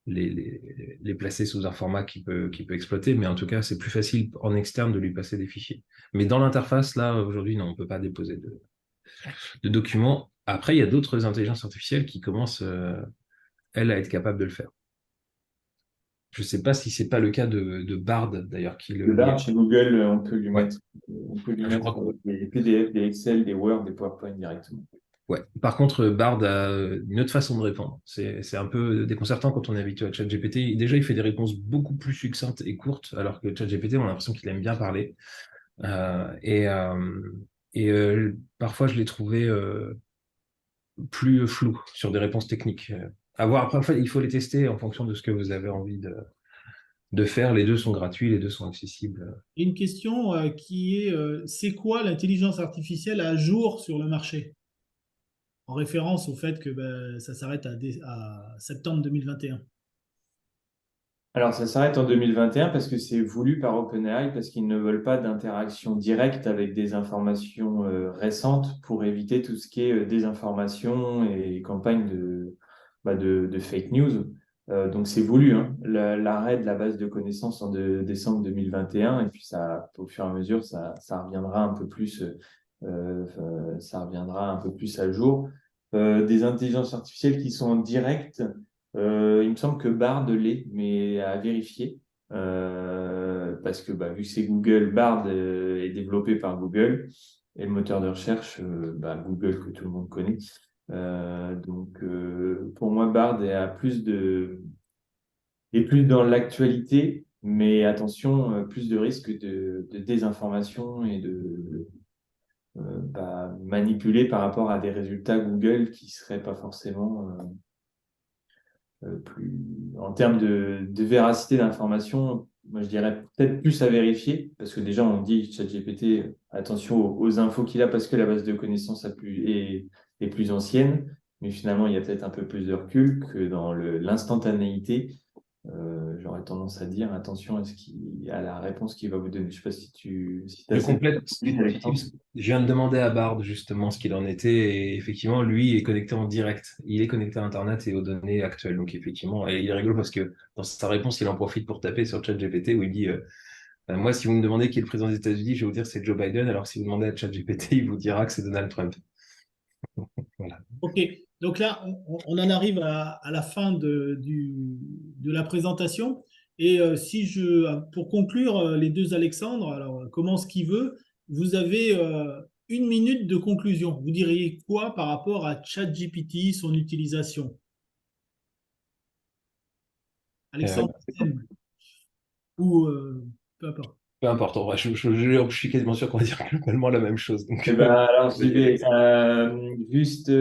les placer sous un format qu'il peut exploiter. Mais en tout cas, c'est plus facile en externe de lui passer des fichiers. Mais dans l'interface, là, aujourd'hui, non, on ne peut pas déposer de documents. Après, il y a d'autres intelligences artificielles qui commencent, elles, à être capables de le faire. Je ne sais pas si c'est pas le cas de Bard, d'ailleurs, qui
Le Bard, chez Google, on peut lui
Ouais.
mettre,
Je crois que-
des PDF, des Excel, des Word, des PowerPoint directement.
Ouais. Par contre, Bard a une autre façon de répondre. C'est un peu déconcertant quand on est habitué à ChatGPT. Déjà, il fait des réponses beaucoup plus succinctes et courtes, alors que ChatGPT, on a l'impression qu'il aime bien parler. Euh, et euh, Parfois, je l'ai trouvé plus flou sur des réponses techniques. À voir. Après, en fait, il faut les tester en fonction de ce que vous avez envie de faire. Les deux sont gratuits, les deux sont accessibles.
Et une question qui est, c'est quoi l'intelligence artificielle à jour sur le marché? En référence au fait que ben, ça s'arrête à septembre 2021.
Alors, ça s'arrête en 2021 parce que c'est voulu par OpenAI, parce qu'ils ne veulent pas d'interaction directe avec des informations récentes pour éviter tout ce qui est désinformation et campagne de fake news. Donc, c'est voulu, hein. L'arrêt de la base de connaissances en décembre 2021, et puis ça, au fur et à mesure, ça reviendra un peu plus, ça reviendra un peu plus à jour. Des intelligences artificielles qui sont en direct. Il me semble que Bard l'est, mais à vérifier. Parce que vu que c'est Google, Bard est développé par Google et le moteur de recherche, Google que tout le monde connaît. Donc, pour moi, Bard est plus dans l'actualité, mais attention, plus de risques de désinformation et de manipuler par rapport à des résultats Google qui seraient pas forcément en termes de véracité d'information. Moi, je dirais peut-être plus à vérifier, parce que déjà, on dit ChatGPT, attention aux infos qu'il a, parce que la base de connaissances est plus ancienne, mais finalement, il y a peut-être un peu plus de recul que dans l'instantanéité. J'aurais tendance à dire attention à la réponse qu'il va vous donner. Je ne sais pas si tu as
Je complète. Je viens de demander à Bard justement ce qu'il en était et effectivement, lui est connecté en direct. Il est connecté à Internet et aux données actuelles. Donc effectivement, et il est rigolo parce que dans sa réponse, il en profite pour taper sur ChatGPT où il dit moi, si vous me demandez qui est le président des États-Unis, je vais vous dire c'est Joe Biden. Alors si vous demandez à ChatGPT, il vous dira que c'est Donald Trump. Voilà.
Ok, donc là, on en arrive à la fin de la présentation. Et pour conclure, les deux Alexandre, alors commence qui veut, vous avez 1 minute de conclusion. Vous diriez quoi par rapport à ChatGPT, son utilisation? Alexandre, ou peu importe.
Peu importe. En vrai, je suis quasiment sûr qu'on va dire globalement la même chose. Donc,
alors, j'y vais. Juste,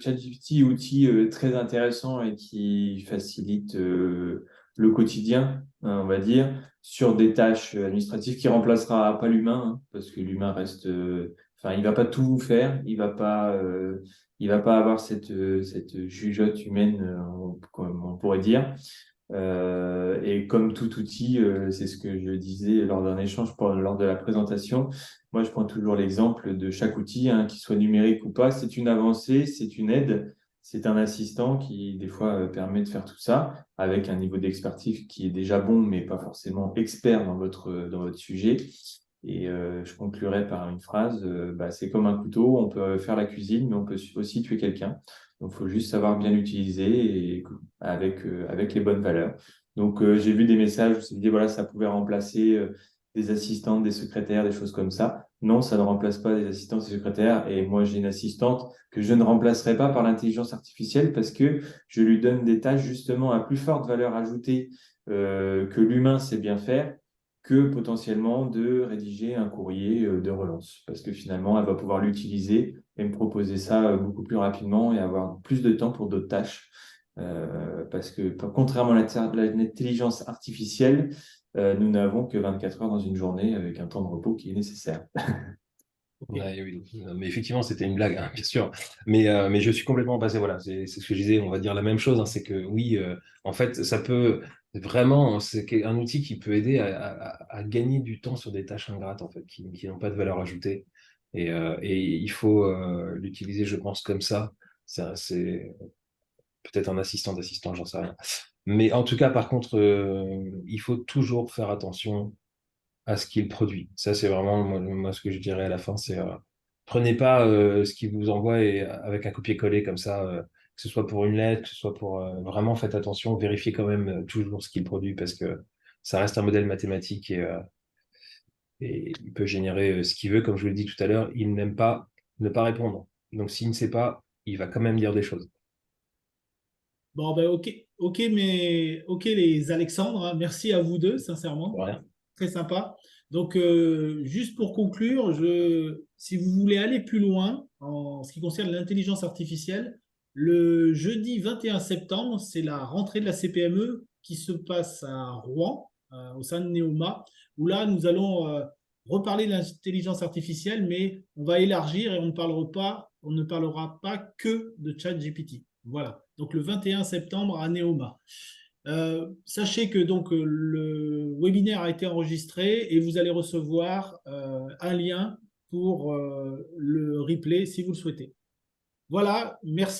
ChatGPT, outil très intéressant et qui facilite le quotidien, hein, on va dire, sur des tâches administratives qui remplacera pas l'humain, hein, parce que l'humain reste. Il va pas tout faire, il va pas avoir cette jugeote humaine, comme on pourrait dire. Et comme tout outil, c'est ce que je disais lors d'un échange, lors de la présentation. Moi, je prends toujours l'exemple de chaque outil, hein, qu'il soit numérique ou pas. C'est une avancée, c'est une aide. C'est un assistant qui, des fois, permet de faire tout ça avec un niveau d'expertise qui est déjà bon, mais pas forcément expert dans votre sujet. Et je conclurai par une phrase, c'est comme un couteau, on peut faire la cuisine, mais on peut aussi tuer quelqu'un. Donc, il faut juste savoir bien l'utiliser et avec les bonnes valeurs. Donc, j'ai vu des messages où c'est dit, voilà, ça pouvait remplacer des assistantes, des secrétaires, des choses comme ça. Non, ça ne remplace pas des assistants, des secrétaires. Et moi, j'ai une assistante que je ne remplacerai pas par l'intelligence artificielle parce que je lui donne des tâches justement à plus forte valeur ajoutée que l'humain sait bien faire, que potentiellement de rédiger un courrier de relance. Parce que finalement, elle va pouvoir l'utiliser et me proposer ça beaucoup plus rapidement et avoir plus de temps pour d'autres tâches. Parce que contrairement à l'intelligence artificielle, nous n'avons que 24 heures dans une journée avec un temps de repos qui est nécessaire.
Ouais, oui, mais effectivement, c'était une blague, hein, bien sûr. Mais je suis complètement passé, voilà, c'est ce que je disais, on va dire la même chose, hein, c'est que oui, en fait, ça peut vraiment, c'est un outil qui peut aider à gagner du temps sur des tâches ingrates, en fait, qui n'ont pas de valeur ajoutée. Et il faut l'utiliser, je pense, comme ça. C'est peut-être un assistant d'assistant, j'en sais rien. Mais en tout cas, par contre, il faut toujours faire attention à ce qu'il produit. Ça, c'est vraiment moi, ce que je dirais à la fin, c'est prenez pas ce qu'il vous envoie et, avec un copier-coller comme ça, que ce soit pour une lettre, que ce soit pour vraiment faites attention, vérifiez quand même toujours ce qu'il produit parce que ça reste un modèle mathématique et il peut générer ce qu'il veut. Comme je vous l'ai dit tout à l'heure, il n'aime pas ne pas répondre. Donc s'il ne sait pas, il va quand même dire des choses.
Bon, ben, ok les Alexandres, hein, merci à vous deux, sincèrement.
Voilà.
Très sympa. Donc, juste pour conclure, si vous voulez aller plus loin en ce qui concerne l'intelligence artificielle, le jeudi 21 septembre, c'est la rentrée de la CPME qui se passe à Rouen, au sein de Neoma, où là, nous allons reparler de l'intelligence artificielle, mais on va élargir et on ne parlera pas que de ChatGPT. Voilà. Donc, le 21 septembre à Neoma. Sachez que donc le webinaire a été enregistré et vous allez recevoir un lien pour le replay si vous le souhaitez. Voilà, merci.